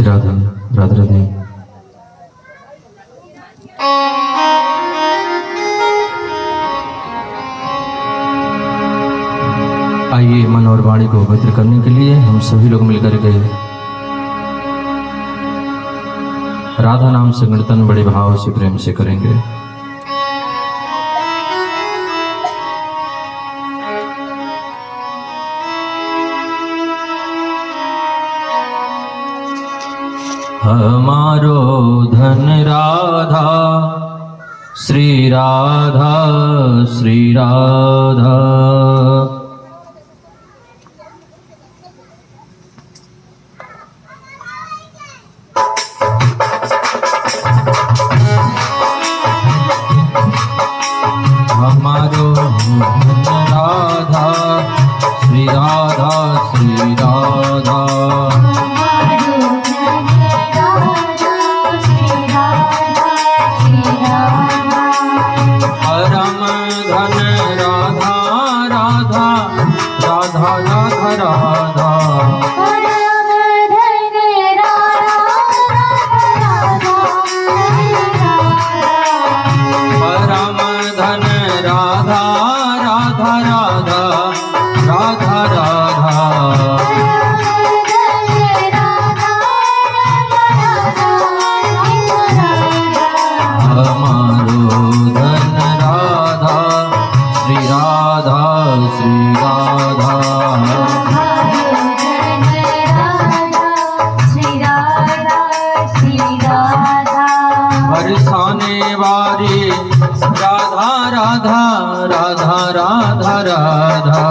श्री राधे राधे राधे। आइए मन और वाणी को पवित्र करने के लिए हम सभी लोग मिलकर के राधा नाम संकीर्तन बड़े भाव से प्रेम से करेंगे। हमारो धन राधा श्री राधा श्री राधा। हमारो धन राधा श्री राधा श्री राधा। परम धन राधा राधा राधा राधा राधा। परम धन राधा राधा राधा राधा राधा। हमारो धन राधा श्री राधा श्री राधा। बरसाने वाली राधा राधा राधा राधा राधा।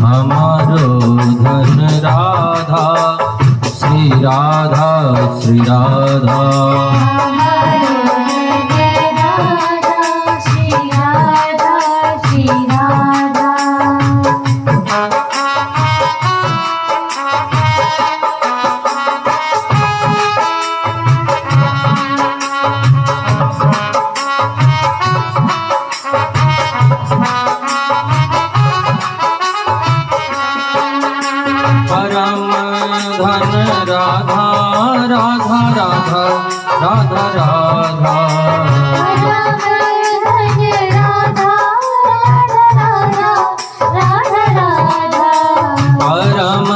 हमारो धन राधा श्री राधा श्री राधा। परम धन राधा राधा राधा राधा राधा। परम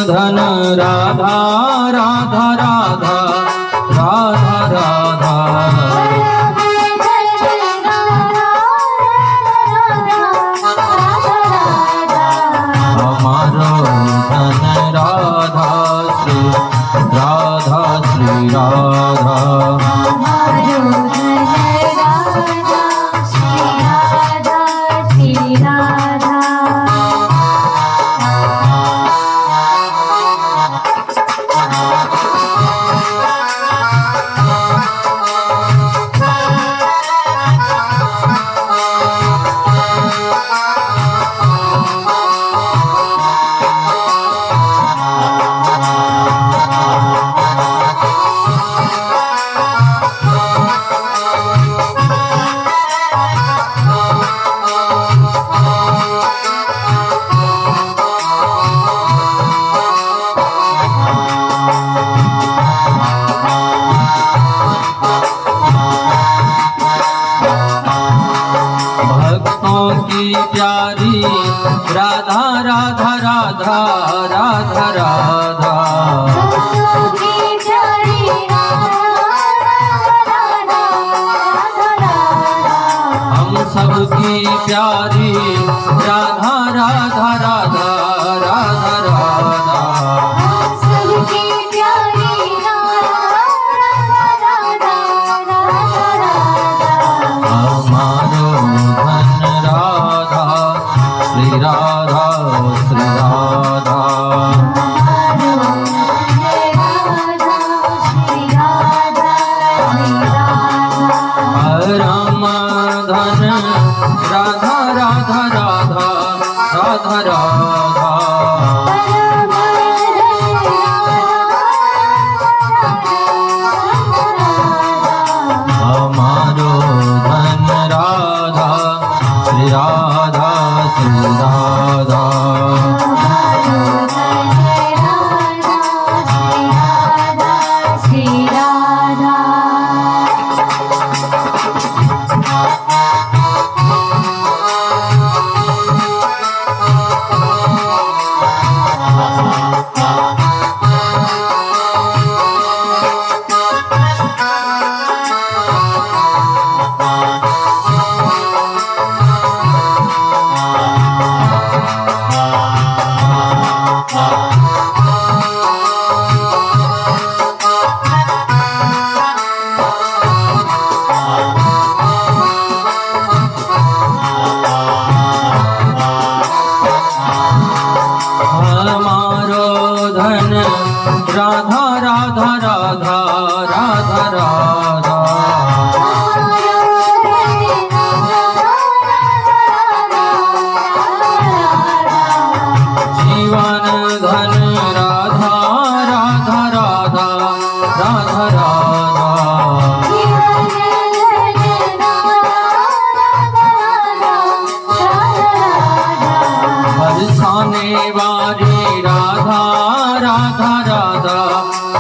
धन राधा राधा राधा राधा राधा। हमारो धन राधा श्री राधा श्री राधा। भक्तों की प्यारी राधा राधा राधा राधा राधा। हम सबकी प्यारी राधा राधा राधा राधा राधा। हमारो धन राधा श्री राधा श्री राधा। परम धन राधा राधा राधा धन राधा राधा राधा राधा राधा जीवन धन राधा राधा राधा राधा राधा बरसाने वाली राधा राधा राधा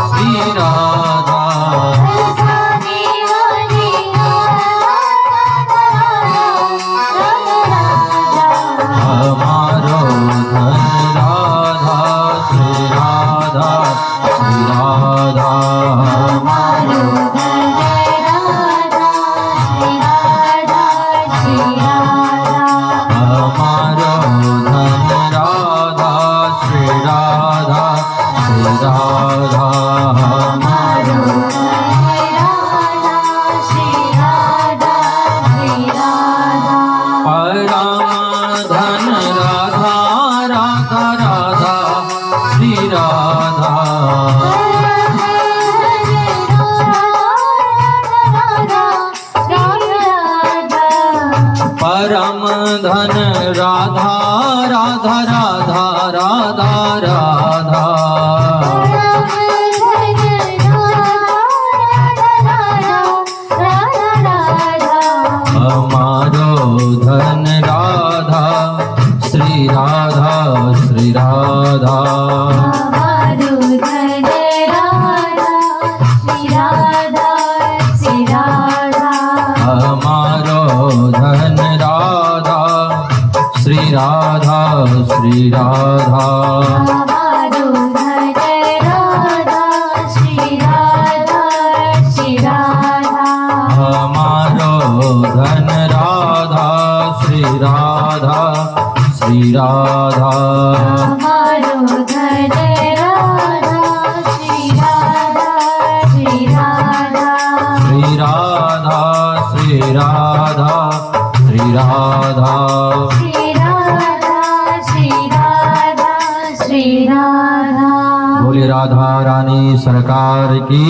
श्री राधा हमारो धन राधा श्री राधा श्री राधा हमारो हमारो धन राधा श्री राधा श्री राधा हमारो परम धन राधा राधा राधा श्री राधा परम धन राधा राधा राधा राधा राधा हमारो धन राधा श्री राधा श्री राधा हमारो धन राधा श्री राधा श्री राधा हमारो धन राधा श्री राधा श्री राधा श्री राधा श्री राधा श्री राधा बोले राधा रानी सरकार की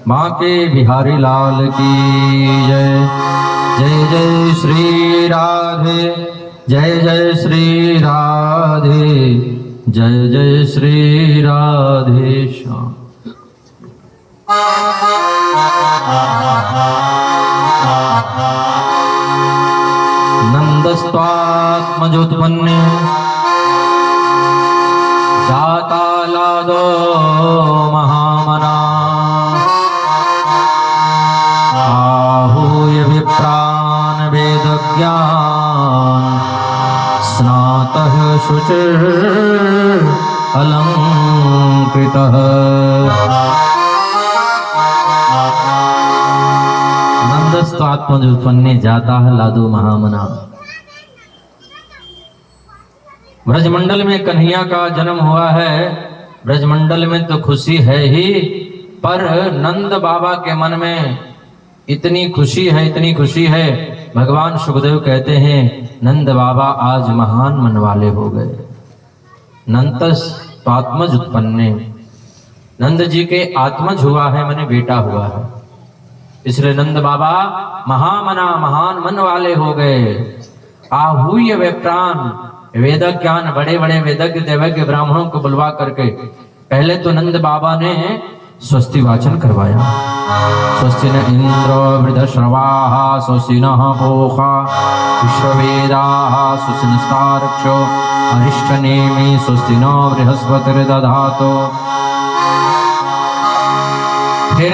माँ के बिहारी लाल की जय जय जय श्री राधे जय जय श्री राधे जय जय श्री राधे श्याम नंदस्त्वात्मजोत्पन्ने जाता लादो महामना आहूय विप्रान वेदज्ञान स्नातः शुचिर अलंकृतः नंदस्त्वात्मजोत्पन्ने जाता लादो महामना। ब्रजमंडल में कन्हैया का जन्म हुआ है, ब्रजमंडल में तो खुशी है ही, पर नंद बाबा के मन में इतनी खुशी है, इतनी खुशी है। भगवान सुखदेव कहते हैं नंद बाबा आज महान मन वाले हो गए। नंदस आत्मज उत्पन्ने, नंद जी के आत्मज हुआ है, माने बेटा हुआ है, इसलिए नंद बाबा महामना महान मन वाले हो गए। आहूय वे प्राण, वेद ज्ञान बड़े बड़े वेदज्ञ देवज्ञ ब्राह्मणों को बुलवा करके पहले तो नंद बाबा ने स्वस्ति वाचन करवाया। स्वस्ति न इंद्र वृद्धश्रवाः स्वस्ति नः पूषा विश्ववेदाः स्वस्ति नस्तार्क्ष्यो अरिष्टनेमि स्वस्ति नो बृहस्पतिर्दधातु। फिर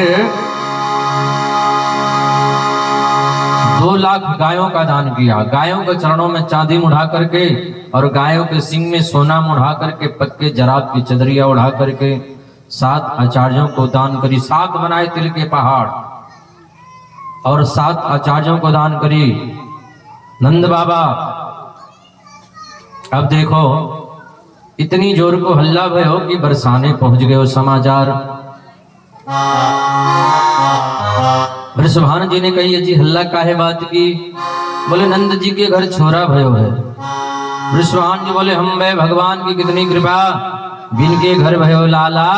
2 लाख गायों का दान किया। गायों के चरणों में चांदी मुढ़ा करके और गायों के सींग में सोना मुढ़ा करके, पक्के जराब की चदरिया उड़ा करके 7 आचार्यों को दान करी। 7 बनाए तिल के पहाड़ और 7 आचार्यों को दान करी नंद बाबा। अब देखो इतनी जोर को हल्ला भयो कि बरसाने पहुंच गए समाचार। वृषभान जी ने कही जी हल्ला काहे बात की? बोले नंद जी के घर छोरा भयो है। वृषभान जी बोले हम भगवान की कितनी कृपा, बिन के घर भयो लाला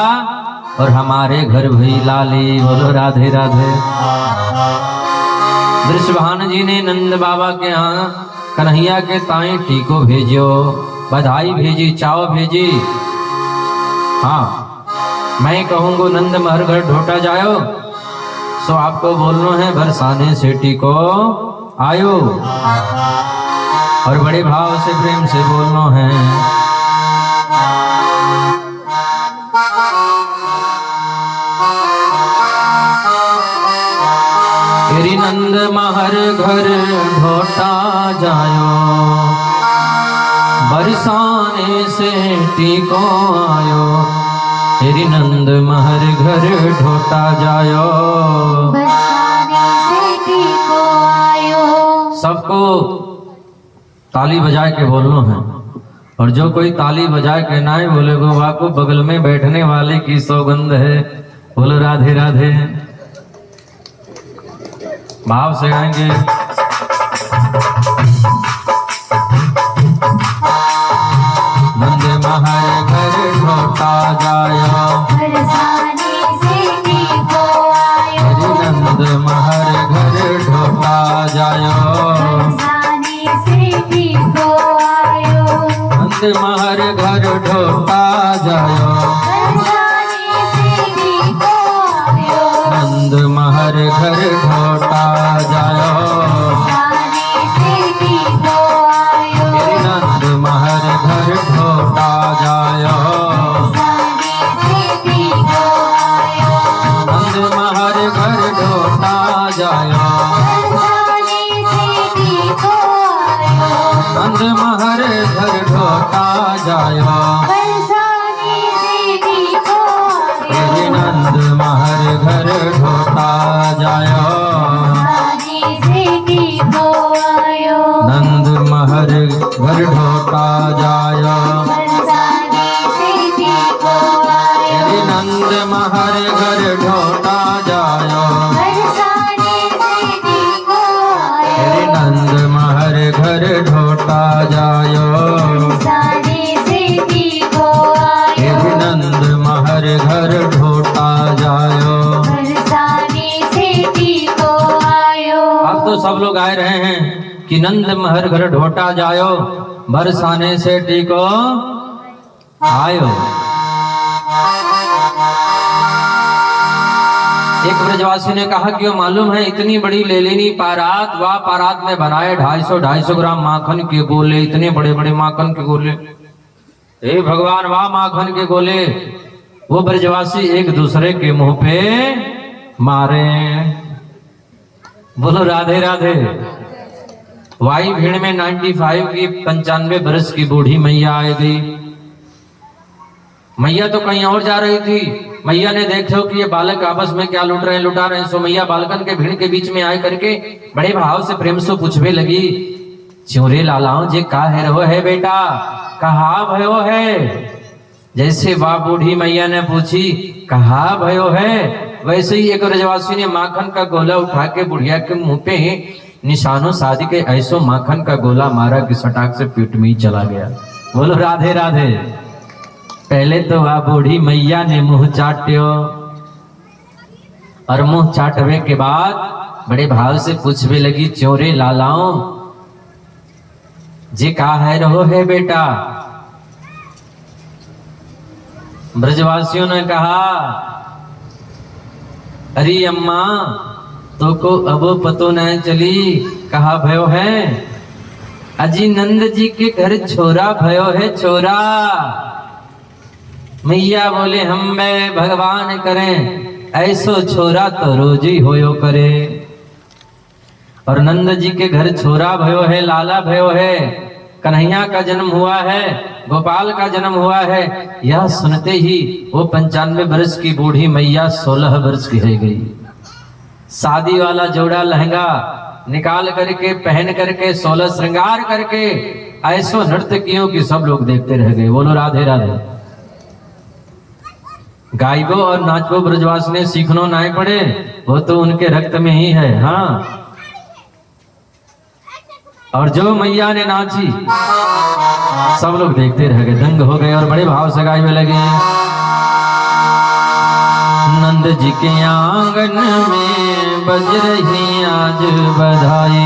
और हमारे घर भई लाली। बोलो राधे राधे। वृषभान जी ने नंद बाबा के यहाँ कन्हैया के ताई टीको भेजियो, बधाई भेजी, चाव भेजी। हाँ, मैं कहूँगो नंद महर घर ढोटा जायो, सो आपको बोलना है बरसाने से टीको आयो, और बड़े भाव से प्रेम से बोलना है। तेरी नंद महर घर ढोटा जायो, बरसाने से टीको आयो। तेरी नंद महर घर ढोटा जायो, बरसाने से टीको आयो। सबको ताली बजाए के बोलना है, और जो कोई ताली बजाए के ना बोले गोवा को बगल में बैठने वाले की सौगंध है। बोलो राधे राधे। भाव से गाएंगे। नंद महर घर ढोटा जायो, बरसाने से टीको आयो। तेरी नंद महर घर ढोटा जायो, बरसाने से टीको आयो। नंद महर घर ढोटा जायो, बरसाने से टीको आयो। नंद महर घर ढोटा जायो, बरसाने से टीको आयो। तेरी नंद महर घर ढोटा जायो, बरसाने से टीको आयो। नंद महर घर ढोटा जायो, बरसाने से टीको आयो। नंद महर घर ढोटा जायो, बरसाने से टीको तेरी आयो। नंद महर घर ढोटा जायो, बरसाने से टीको आयो। नंद महर घर ढोटा जायो, बरसाने से टीको आयो। तेरी नंद महर घर ढोटा जायो, बरसाने से टीको तेरी आयो। नंद महर घर ढोटा जायो, बरसाने से टीको आयो। तेरी नंद महर घर ढोटा जायो। बरसाने से टीको आयो। अब तो सब लोग आए रहे हैं कि नंद महर घर ढोटा जायो, बरसाने से टीको आयो। एक ब्रजवासी ने कहा कि वो मालूम है इतनी बड़ी ले लेनी पारात, वाह पारात में बनाए 250 ग्राम माखन के गोले, इतने बड़े बड़े माखन के गोले। हे भगवान, वाह माखन के गोले। वो ब्रजवासी एक दूसरे के मुंह पे मारे। बोलो राधे राधे। वाई भीड़ में 95 की 95 बरस की बूढ़ी मैया आ गई। मैया तो कहीं और जा रही थी। मैया ने देखो कि ये बालक आपस में क्या लुटा रहे हैं। सो मैया बालकन के भीड़ के बीच में आए करके बड़े भाव से प्रेम से पूछने लगी, चोरे लालाओ जे का है रहो है बेटा, कहा भयो है। जैसे वाह बूढ़ी मैया ने पूछी कहा भयो है, वैसे ही एक ब्रजवासी ने माखन का गोला उठा के बुढ़िया के मुंह पे निशानों शादी के ऐसो माखन का गोला मारा कि सटाक से पेट में ही चला गया। बोलो राधे राधे। पहले तो वह बूढ़ी मैया ने मुंह चाट्यो, और मुंह चाटवे के बाद बड़े भाव से पूछने लगी, चोरे लालाओ जे का है रहो है बेटा। ब्रजवासियों ने कहा, अरे अम्मा तो को अब पतो नहीं चली कहा भयो है। अजी नंद जी के घर छोरा भयो है छोरा। मैया बोले हम में भगवान करें ऐसो छोरा तो रोज ही होयो करे। और नंद जी के घर छोरा भयो है, लाला भयो है, कन्हैया का जन्म हुआ है, गोपाल का जन्म हुआ है। यह सुनते ही वो 95 वर्ष की बूढ़ी मैया 16 वर्ष की रह गई। शादी वाला जोड़ा लहंगा निकाल करके पहन करके 16 श्रृंगार करके ऐसो नृत्य कियो कि सब लोग देखते रह गए। बोलो राधे राधे। गायबो और नाचबो ब्रजवास ने सीखनो ना पड़े, वो तो उनके रक्त में ही है। हाँ, और जो मैया ने नाची सब लोग देखते रह गए, दंग हो गए और बड़े भाव से गाने लगे। नंद जी के आंगन में बज रही आज बधाई,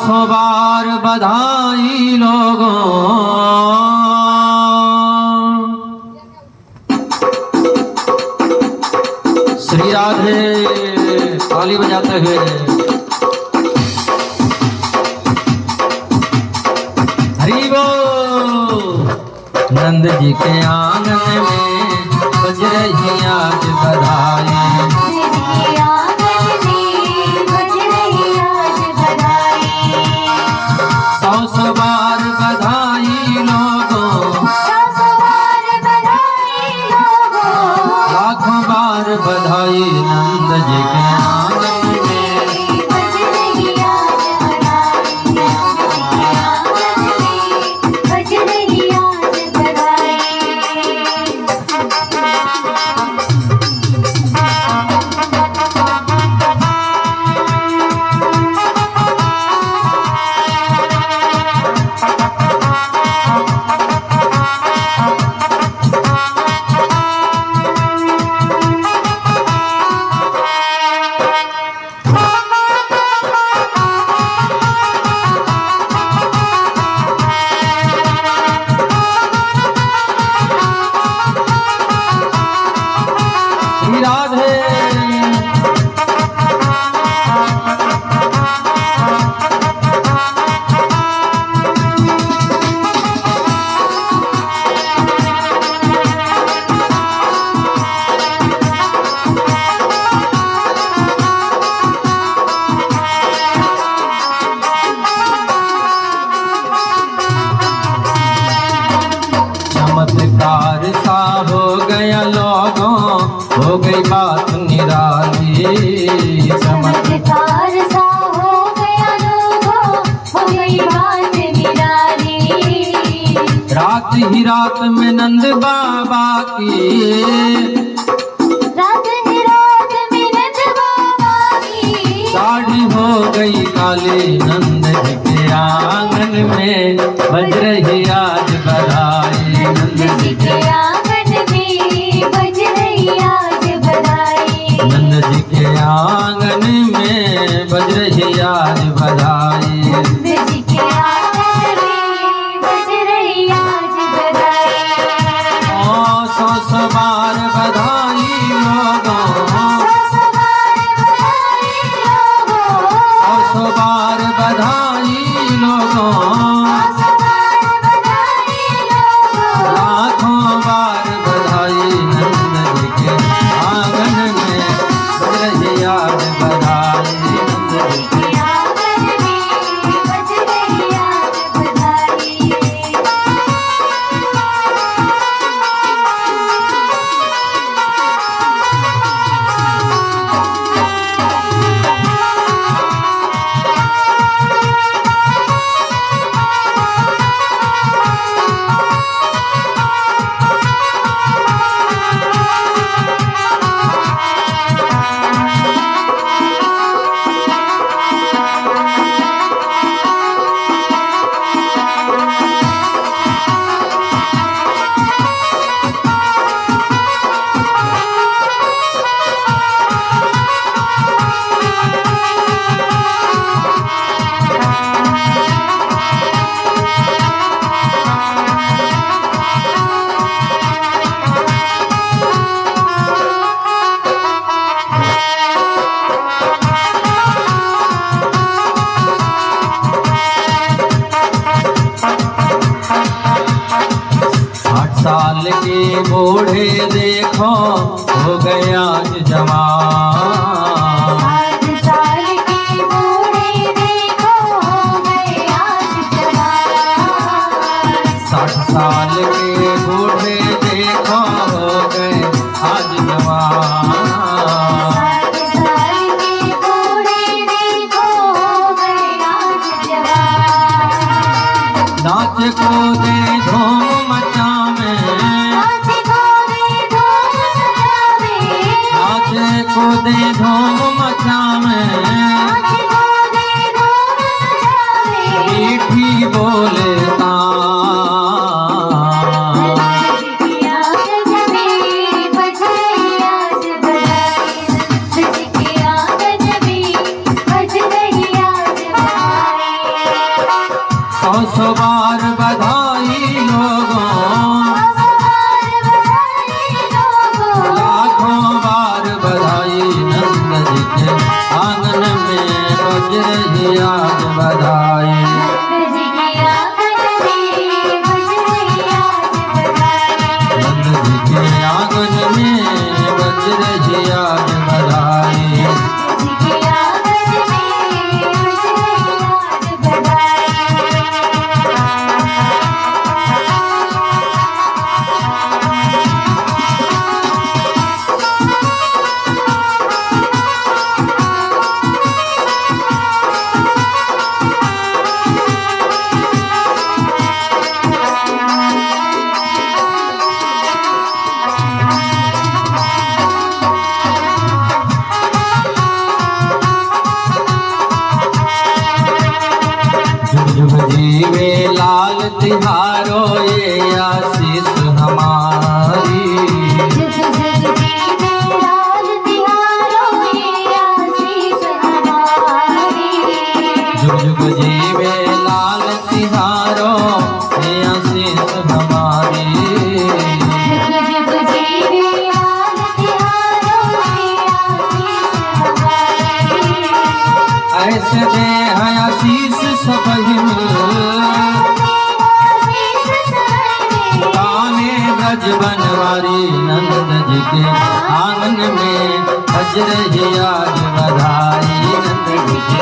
सौ बार बधाई लोगों, श्री राधे ताली बजाते हुए। हरि बोल। नंद जी के आंगन में बज रही आज बधाई, सौ बार बधाई लोगों, लाखों बार बधाई नंद जी के आंगन में। बज रही आज बधाई। चमत्कार सा हो गया लोगों, हो गई बात निराली। चमत्कार सा हो गया लोगों, हो गई बात निराली। रात ही रात में नंद बाबा की, रात ही रात में नंद बाबा की दाढ़ी हो गई काली। नंद जी के आंगन में बज रही आज बधाई, नंद जी के आंगन में बज रही आज बधाई। नंद जी के आंगन में बज रही आज बधाई। नंद जी के आंगन में बज रही आज बधाई। ओ सौ बार बधाई लोगों, सौ बार बधाई लोगों, लाखों बार बधाई नंद जी के आंगन में बज रही आज बधाई। नंद जी के आंगन में बज रही आज बधाई। साल के बूढ़े देखो हो गया जवान। 8 साल के बूढ़े देखो हो गए आज जवान। 60 साल के बूढ़े देखो हो गए आज जवान। को दे धूम मचावे, नाच को दे धूम मचावे, नाच को दे धूम मचावे, नाच को दे धूम मचावे। मीठी बोले सौ बार बधाई लोगों, लाखों बार बधाई नंद जी के आंगन में बज रही आज बधाई। नंद जी के आंगन में बज रही आज बधाई। जुग जीवे लाल तिहारो ये आशीष हमारी। जुग जुग जीवे लाल तिहारो ये आशीष हमारी। जुग जुग जीवे लाल तिहारो ये आशीष हमारी। जुग जुग जीवे लाल तिहारो ये आशीष हमारी। ऐसे दे है आशीष सबहि गाने ब्रज बनवारी। नंद जी के आंगन में बज रही आज बधाई। नंद जी के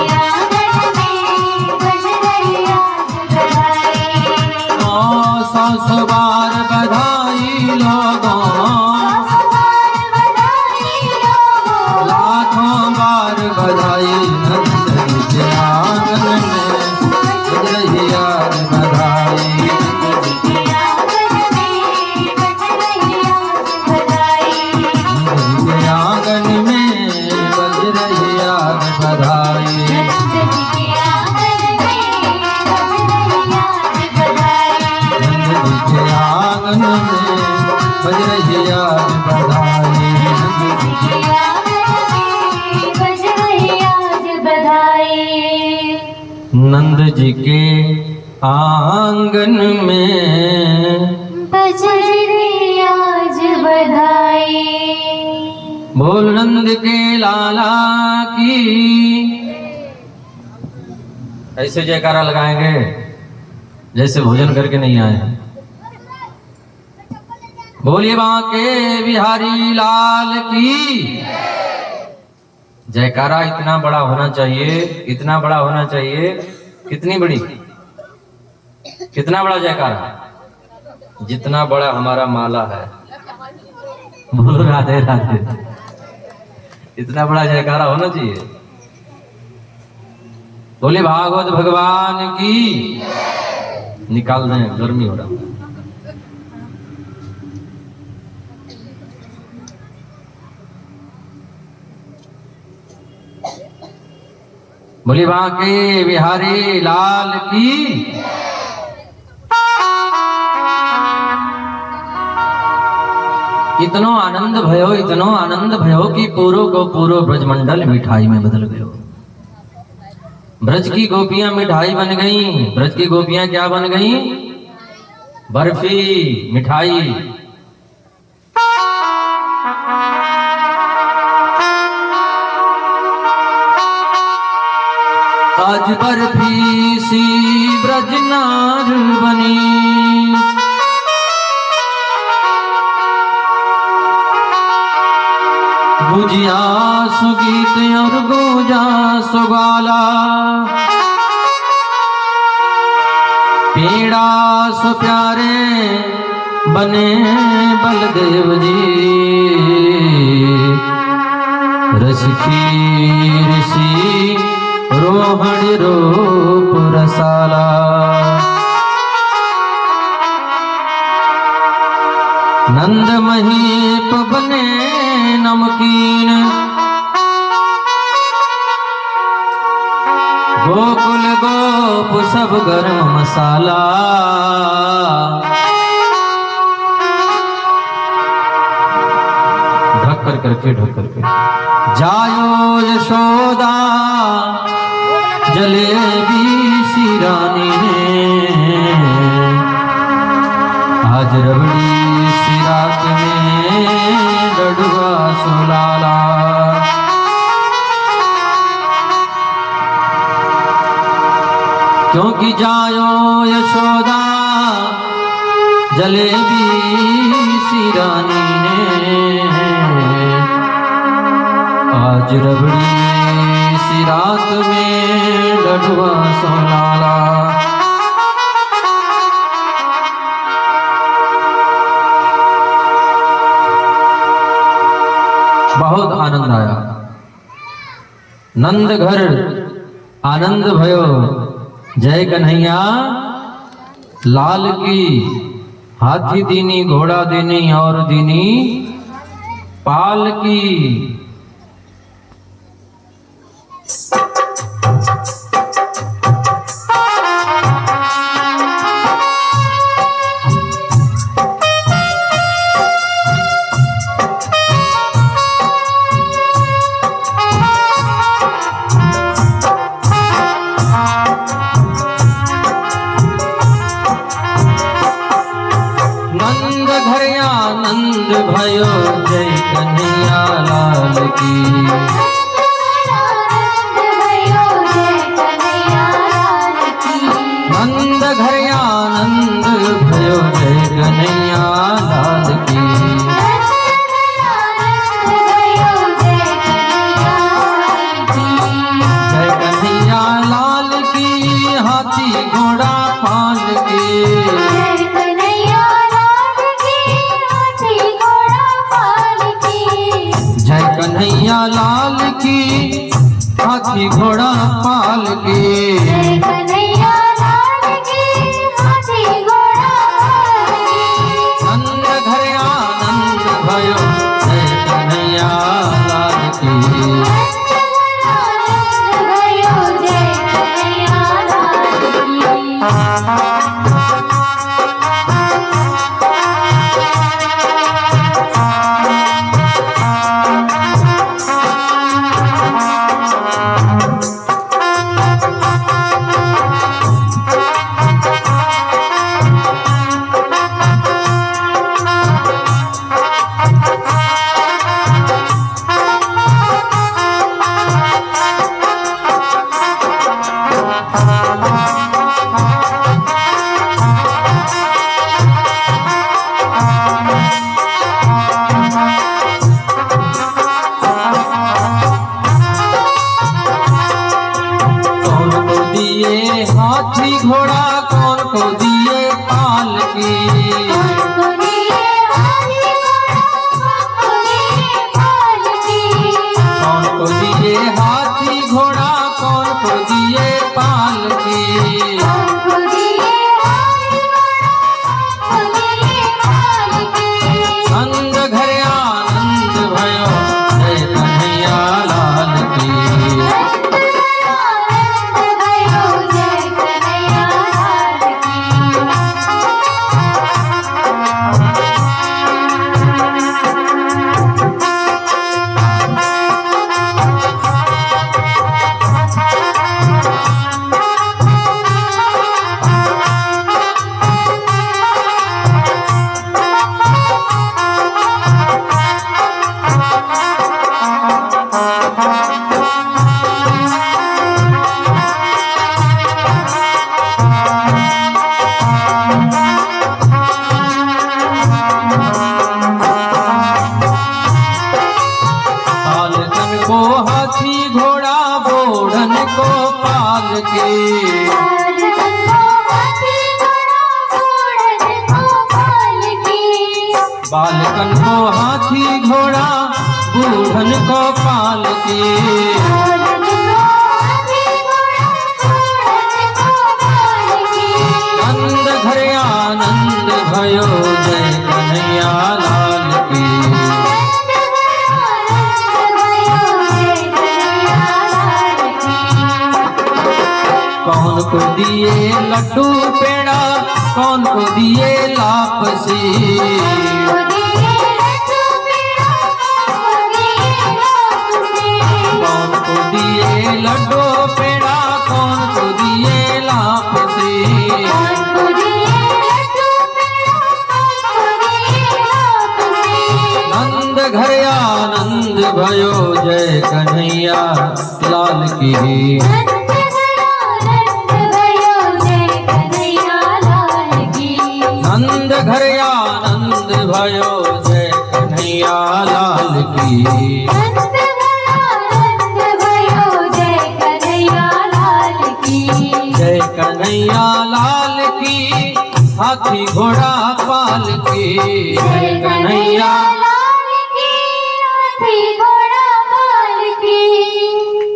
सौ बार बधाई लोगों, लाखों बार बधाई। नंद जी के आंगन में बज रही आज बधाई। नंद जी के आंगन में बज रही आज बधाई। नंद जी के आंगन में बज रही आज बधाई। नंद जी के आंगन में बज रही आज बधाई। बोल नंद के लाला की। ऐसे जयकारा लगाएंगे जैसे भोजन करके नहीं आए। बोलिए बांके बिहारी लाल की। जयकारा इतना बड़ा होना चाहिए, इतना बड़ा होना चाहिए। कितनी बड़ी, कितना बड़ा जयकारा? जितना बड़ा हमारा माला है। बोलो राधे राधे। इतना बड़ा जयकारा होना चाहिए। बोले भागवत भगवान की। निकाल दें, गर्मी हो रहा है। बोले बांके बिहारी लाल की। इतनो आनंद भयो, इतनो आनंद भयो कि पूरो को पूरो ब्रजमंडल मिठाई में बदल गयो। ब्रज की गोपियां मिठाई बन गई। ब्रज की गोपियां क्या बन गई? बर्फी, मिठाई। आज बर्फी सी ब्रजनार बनी। गुजिया सुगीत और गूंजा सुगाला। पेड़ा सो प्यारे बने बलदेव जी। रस खीर सी रोहण रूप रसाला। नंद महीप बने नमकीन, गोकुल गोप सब गरम मसाला। ढक कर करके ढक करके जायो यशोदा जलेबी सी रानी ने, आज रबड़ी सी रात में लडुआ सुलाला। क्योंकि जायो यशोदा जलेबी सी रानी ने, आज रबड़ी सी रात में लडुआ सुलाला। बहुत आनंद आया, नंद घर आनंद भयो, जय कन्हैया लाल की। हाथी दीनी घोड़ा दीनी और दीनी पाल की। नंद घर आनंद भयो, जय कन्हैया लाल की। नंद घर आनंद भयो, जय कन्हैया लाल की। जय कन्हैया लाल की, हाथी घोड़ा पाल की। जय कन्हैया लाल की, हाथी घोड़ा पाल के। नंद घर आनंद भयो, जय कन्हैया लाल की। हाथी घोड़ा कौन को दिए पाल की। कौन को दिए हाथी घोड़ा, कौन को दिए पाल की। नंद घर आनंद भयो, जय कन्हैया लाल की। बालकन को हाथी घोड़ा बूढ़न को पाल के। नंद घर आनंद भयो जय कन्हैया लाल। कौन को दिए लड्डू पेड़ा, कौन को दिए लापसी। कौन को दिए लड्डू पेड़ा, कौन को दिए लापसी। नंद घर आनंद भयो जय कन्हैया लाल की। नंद घर आनंद भयो जय कन्हैया लाल की। जय कन्हैया लाल की, हाथी घोड़ा पाल की। जय कन्हैया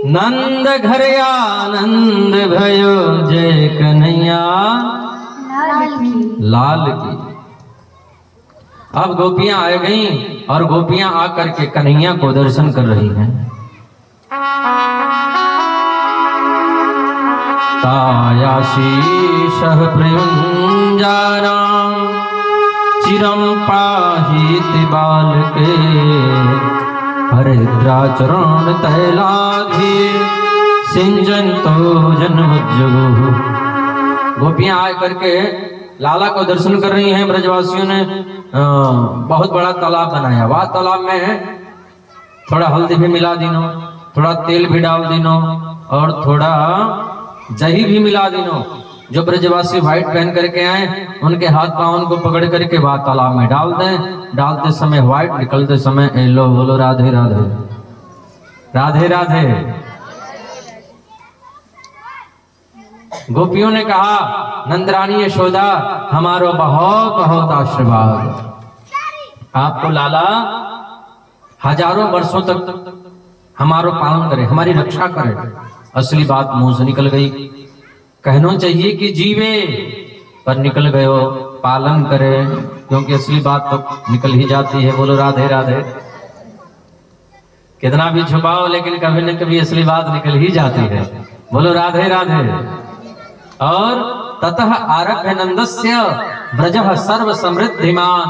नंद घर आनंद भयो जय कन्हैया लाल की। अब गोपियां आ गईं और गोपियां आकर के कन्हैया को दर्शन कर रही हैं। तायाशीष प्रयुंजाना चिरम पाहित बालके, हरिद्राचरण तैलाधि सिंजंतो जन्मज्जगो। गोपियां आ करके लाला को दर्शन कर रही हैं। ब्रजवासियों ने बहुत बड़ा तालाब बनाया। वह तालाब में थोड़ा हल्दी भी मिला दीनो, थोड़ा तेल भी डाल दीनो और थोड़ा दही भी मिला दीनो। जो ब्रजवासी व्हाइट पहन करके आए उनके हाथ पांव को पकड़ करके वह तालाब में डाल दें। डालते समय व्हाइट, निकलते समय येलो। बोलो राधे राधे, राधे राधे। गोपियों ने कहा, नंदरानी यशोदा हमारो बहुत बहुत आशीर्वाद। आपको लाला हजारों वर्षों तक हमारो पालन करे, हमारी रक्षा करे। असली बात मुंह से निकल गई। कहना चाहिए कि जीवे, पर निकल गयो पालन करे, क्योंकि असली बात तो निकल ही जाती है। बोलो राधे राधे। कितना भी छुपाओ लेकिन कभी न कभी असली बात निकल ही जाती है। बोलो राधे राधे। और ततः आरभ्य नंदस्य ब्रजः सर्व समृद्धिमान,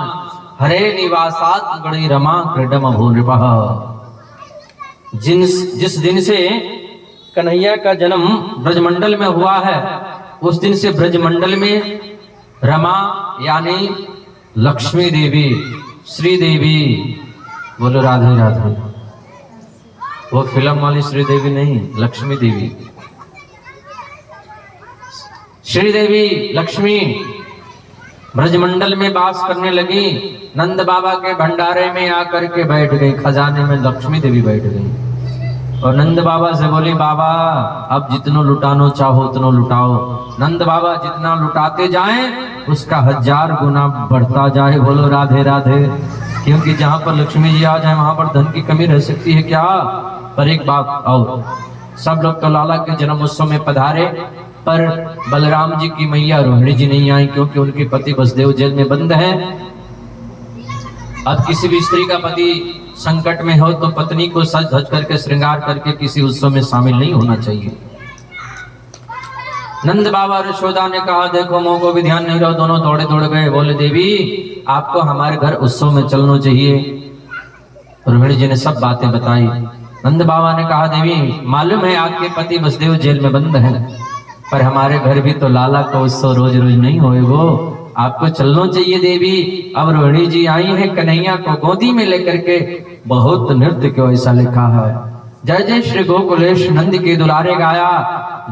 हरे निवासात् गणी रमा क्रीडम भूनृपः। जिस दिन से कन्हैया का जन्म ब्रजमंडल में हुआ है, उस दिन से ब्रजमंडल में रमा यानी लक्ष्मी देवी, श्री देवी। बोलो राधे राधे। वो फिल्म वाली श्री देवी नहीं, लक्ष्मी देवी। श्री देवी लक्ष्मी ब्रजमंडल में वास करने लगी। नंद बाबा के भंडारे में आकर के बैठ गई। खजाने में लक्ष्मी देवी बैठ गई और नंद बाबा से बोली, बाबा अब जितनो लुटानो चाहो उतनो लुटाओ। नंद बाबा जितना लुटाते जाएं उसका 1000 गुना बढ़ता जाए। बोलो राधे राधे। क्योंकि जहां पर लक्ष्मी जी आ जाए वहां पर धन की कमी रह सकती है क्या? पर एक बात और, सब लोग तो लाला के जन्म उत्सव में पधारे, पर बलराम जी की मैया रोहिणी जी नहीं आई, क्योंकि उनके पति वसुदेव जेल में बंद है। अब किसी भी स्त्री का पति संकट में हो तो पत्नी को सज धज करके श्रृंगार करके किसी उत्सव में शामिल नहीं होना चाहिए। नंद बाबा और यशोदा ने कहा, देखो मोह को भी ध्यान नहीं रहा। दोनों दौड़े दौड़ गए। बोले, देवी आपको हमारे घर उत्सव में चलना चाहिए। रोहिणी जी ने सब बातें बताई। नंद बाबा ने कहा, देवी मालूम है आपके पति वसुदेव जेल में बंद है, पर हमारे घर भी तो लाला का उत्सव रोज रोज नहीं होएगो, आपको चलना चाहिए देवी। अब रोहिणी जी आई है, कन्हैया को गोदी में लेकर के बहुत नृत्य क्यों ऐसा लिखा है। जय जय श्री गोकुलेश नंद के दुलारे गाया,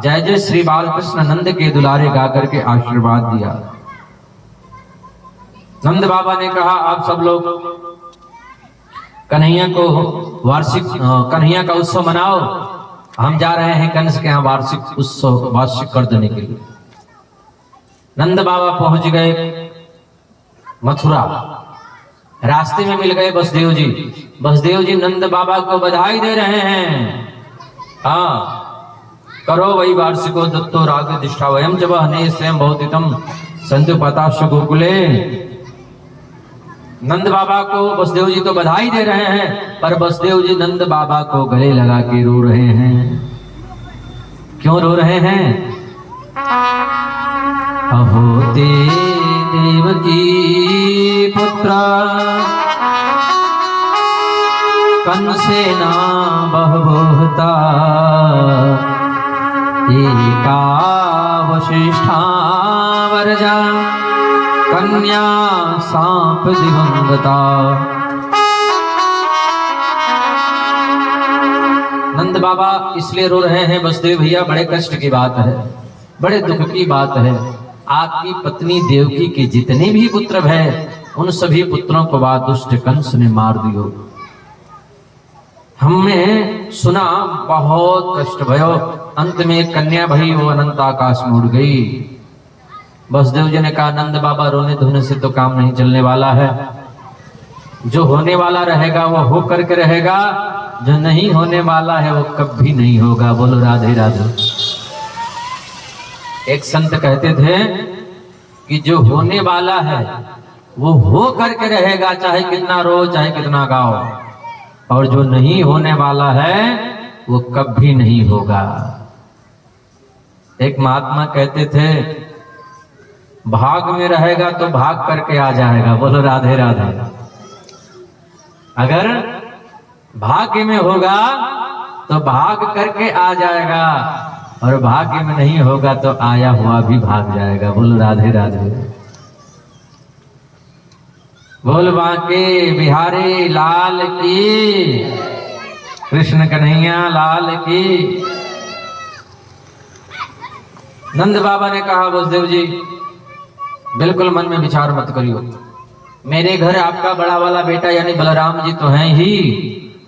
जय जय श्री बालकृष्ण नंद के दुलारे गा करके आशीर्वाद दिया। नंद बाबा ने कहा, आप सब लोग कन्हैया को कन्हैया का उत्सव मनाओ। हम जा रहे हैं कंस के यहाँ वार्षिक उत्सव वार्षिक कर देने के लिए। नंद बाबा पहुंच गए मथुरा। रास्ते में मिल गए वसुदेव जी। वसुदेव जी नंद बाबा को बधाई दे रहे हैं। हाँ, करो वही वार्षिको दत्तो राग दिष्टा वयम जब हने स्वयं भौतिकम संतु पताश गोकुले। नंद बाबा को वसुदेव जी तो बधाई दे रहे हैं, पर वसुदेव जी नंद बाबा को गले लगा के रो रहे हैं। क्यों रो रहे हैं? अहो ते देवकी पुत्र कंसेना बहुता एका वशिष्ठा वरजा कन्या सांप दिवंगता। नंद बाबा इसलिए रो रहे हैं वसुदेव भैया, बड़े कष्ट की बात है, बड़े दुख की बात है। आपकी पत्नी देवकी के जितने भी पुत्र हैं उन सभी पुत्रों को बाद दुष्ट कंस ने मार दियो। हमने सुना बहुत कष्ट भयो, अंत में एक कन्या भई वो अनंत आकाश में उड़ गई। वसुदेव जी ने कहा नंद बाबा रोने धोने से तो काम नहीं चलने वाला है, जो होने वाला रहेगा वो हो करके रहेगा, जो नहीं होने वाला है वो कभी नहीं होगा। बोलो राधे राधे। एक संत कहते थे कि जो होने वाला है वो हो करके रहेगा, चाहे कितना रो चाहे कितना गाओ, और जो नहीं होने वाला है वो कभी नहीं होगा। एक महात्मा कहते थे भाग में रहेगा तो भाग करके आ जाएगा। बोलो राधे राधे। अगर भाग्य में होगा तो भाग करके आ जाएगा, और भाग्य में नहीं होगा तो आया हुआ भी भाग जाएगा। बोलो राधे राधे। बोल बांके बिहारी लाल की, कृष्ण कन्हैया लाल की। नंद बाबा ने कहा वसुदेव जी बिल्कुल मन में विचार मत करियो, मेरे घर आपका बड़ा वाला बेटा यानी बलराम जी तो हैं ही,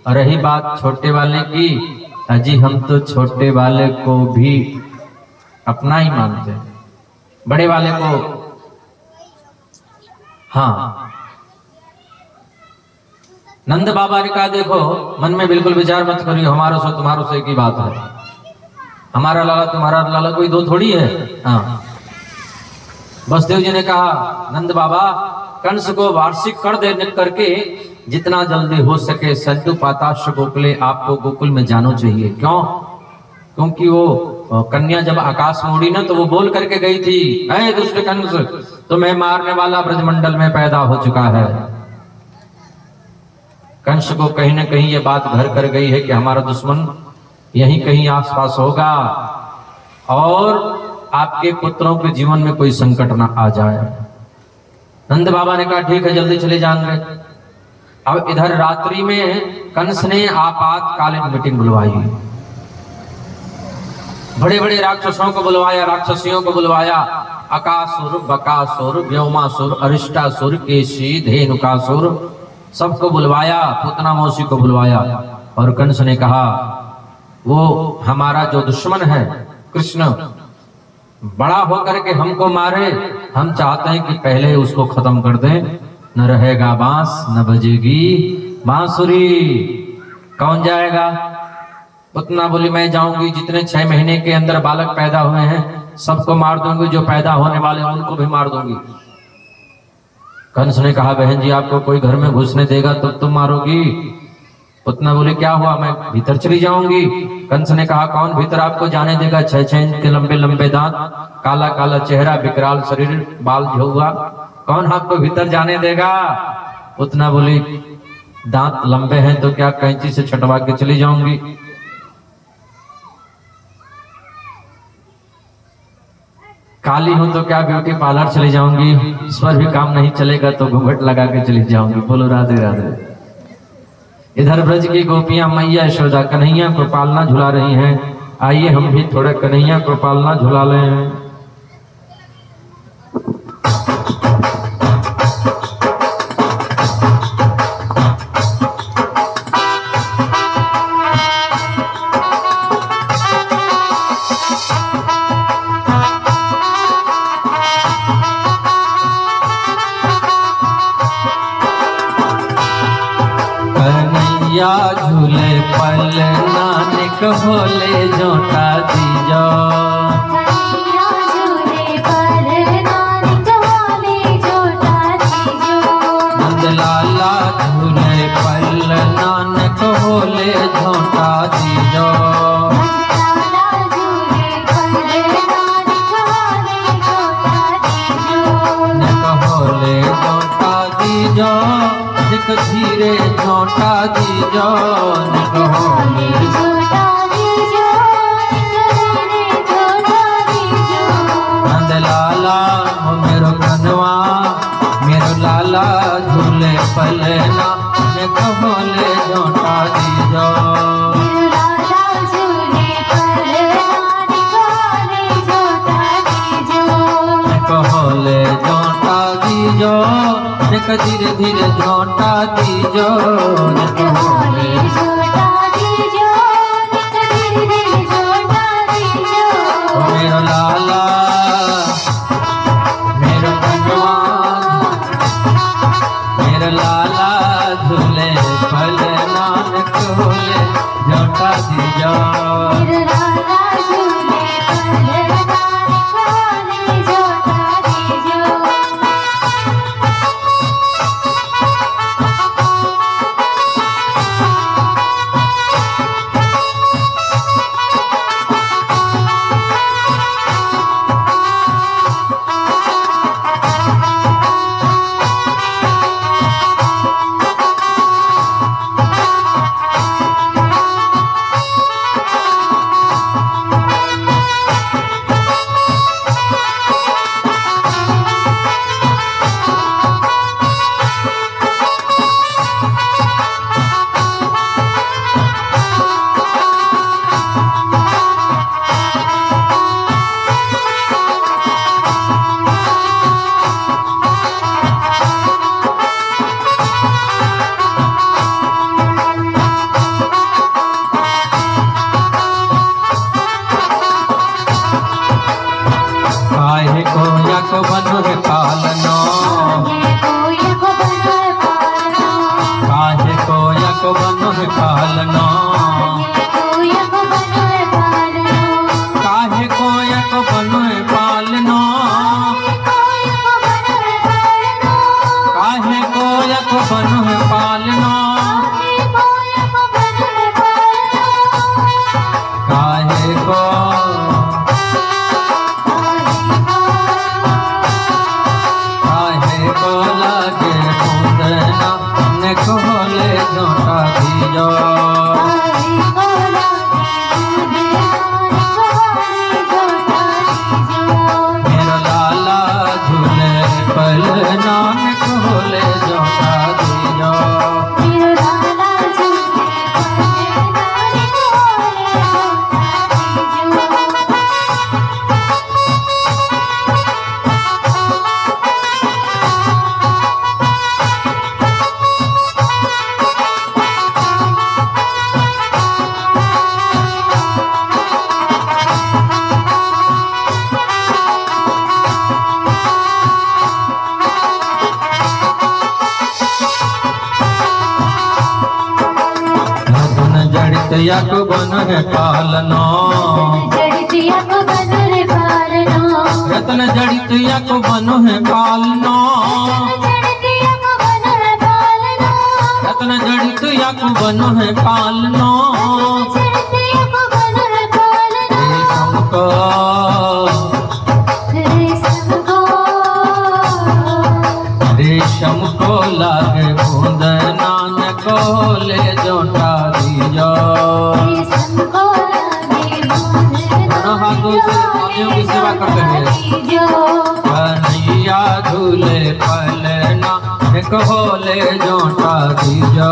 और रही बात छोटे वाले की, अजी हम तो छोटे वाले को भी अपना ही मानते हैं, बड़े वाले को हाँ। नंद बाबा ने कहा देखो मन में बिल्कुल विचार मत करियो, हमारा सो तुम्हारो से एक ही बात है, हमारा लाला तुम्हारा लाला कोई दो थोड़ी है। हाँ। वसुदेव जी ने कहा नंद बाबा कंस को वार्षिक कर देने करके जितना जल्दी हो सके सद्दु पाताश गोकुले आपको गोकुल में जाना चाहिए। क्यों? क्योंकि वो कन्या जब आकाश में उड़ी ना तो वो बोल करके गई थी, ऐ दुष्ट कंस तुम्हें मारने वाला ब्रजमंडल में पैदा हो चुका है। कंस को कहीं ना कहीं ये बात घर कर गई है कि हमारा दुश्मन यहीं कहीं आसपास होगा और आपके पुत्रों के जीवन में कोई संकट ना आ जाए। नंद बाबा ने कहा ठीक है जल्दी चले जाएंगे। अब इधर रात्रि में कंस ने आपातकालीन मीटिंग बुलवाई, बड़े बड़े राक्षसों को बुलवाया, राक्षसियों को बुलवाया, अकासुर बकासुर व्योमासुर अरिष्टासुर केशी धेनुकासुर सबको बुलवाया, पुतना मौसी को बुलवाया। और कंस ने कहा वो हमारा जो दुश्मन है कृष्ण बड़ा होकर के हमको मारे, हम चाहते हैं कि पहले उसको खत्म कर दें, न रहेगा बांस न बजेगी बांसुरी। कौन जाएगा? पुतना बोली मैं जाऊंगी, जितने 6 महीने के अंदर बालक पैदा हुए हैं सबको मार दूंगी, जो पैदा होने वाले हैं उनको भी मार दूंगी। कंस ने कहा बहन जी आपको कोई घर में घुसने देगा तो तुम मारोगी? पुतना बोले क्या हुआ मैं भीतर चली जाऊंगी। कंस ने कहा कौन भीतर आपको जाने देगा? 6 इंच के लंबे लंबे दांत, काला काला चेहरा, विकराल शरीर, बाल झुआ, कौन आपको भीतर जाने देगा? पुतना बोली दांत लंबे हैं तो क्या कैंची से छटवा के चली जाऊंगी। काली हूं तो क्या ब्यूटी पार्लर चली जाऊंगी, इस पर भी काम नहीं चलेगा तो घूंघट लगा के चली जाऊंगी। बोलो राधे राधे। इधर ब्रज की गोपियां मैया यशोदा कन्हैया को पालना झुला रही हैं, आइए हम भी थोड़ा कन्हैया को पालना झुला लें। झूले पल नानक भोले जोटा दीजो, कन्हैया झूले पर नानक भोले जोटा दीजो। नंद लाला झूले पल नानक भोले जोटा दीजो, नंद लाला झूले पर नानक निक धीरे धीरे झोंटा दीजो निक होले झोटा दीजो निक धीरे धीरे झोटा दीजो मेरो लाला मेरो भगवान मेरा लाला झूले पल नानक होले झोंटा दीजो मेरा लाला झूले पल नानक होले झोटा दीजो काहे को यक बनु है पालनो कोई को बनो पालनो काहे को यक बनु है पालनो कोई को बनो पालनो काहे को यक बनु है पालनो कोई को बनो पालनो काहे को यक बनु है पालनो कोई को बनो पालनो काहे को काहे को लागे पूतना ने खोले झोंटा दीजो मेरो लाला झूले पल नानक होले झोंटा दीजो धन जड़ित यक बन है पालनो रत्न जड़ित यक बन है पालनो रत्न जड़ित यक बन है पालनो रेशम को लागे बूंद नानक होले झोंटा दीजो दोनों हाथों से स्वामियों की सेवा करते हैं कन्हैया झूले पल नानक होले झोंटा दीजो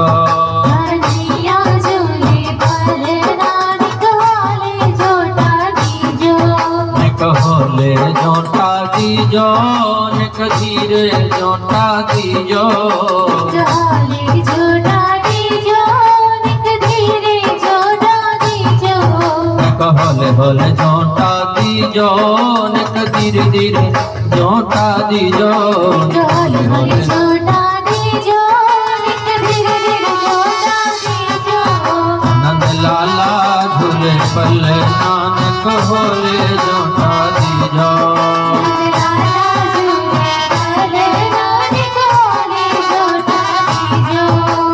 निक होले झोंटा दीजो निक धीरे झोंटा दीजो निक होले होले झोंटा दीजो निक धीरे धीरे झोंटा दीजो होले होले नंद लाला झूले पल नानक होले झोंटा दीजो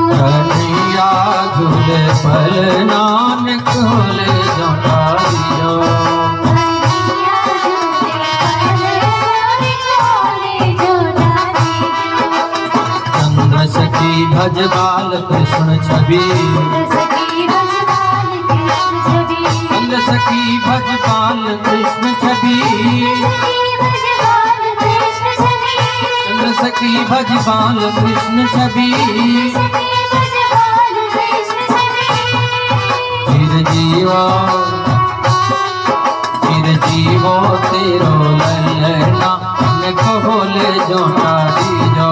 कन्हैया झूले पल नानक होले झोंटा दीजो चंद्र सखी भज बाल कृष्ण छवि चंद्र सखी भज बाल कृष्ण छवि चंद्र सखी भज बाल कृष्ण छवि चिर जीवो तेरो ललना ने खोले झोंटा दीजो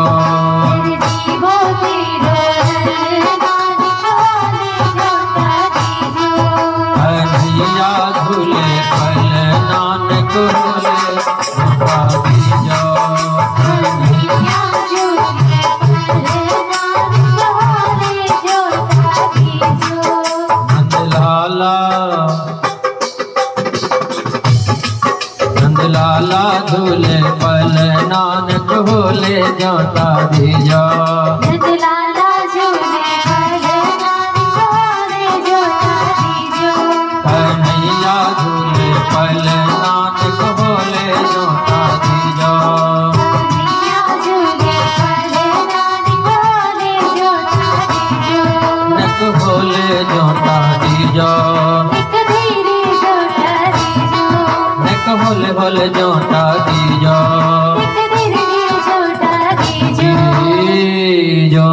लाला झूले पल नानक होले जोता दीजो ब्रज लाला झूले पल नानक होले जोता दीजो कन्हैया झूले पल नानक होले जोता दीजो कन्हैया झूले पल नानक होले जोता दीजो नक होले जोता दीजो एक धीरे जोता दीजो नक होले होले जोता दीजो एक धीरे जोता दीजो जो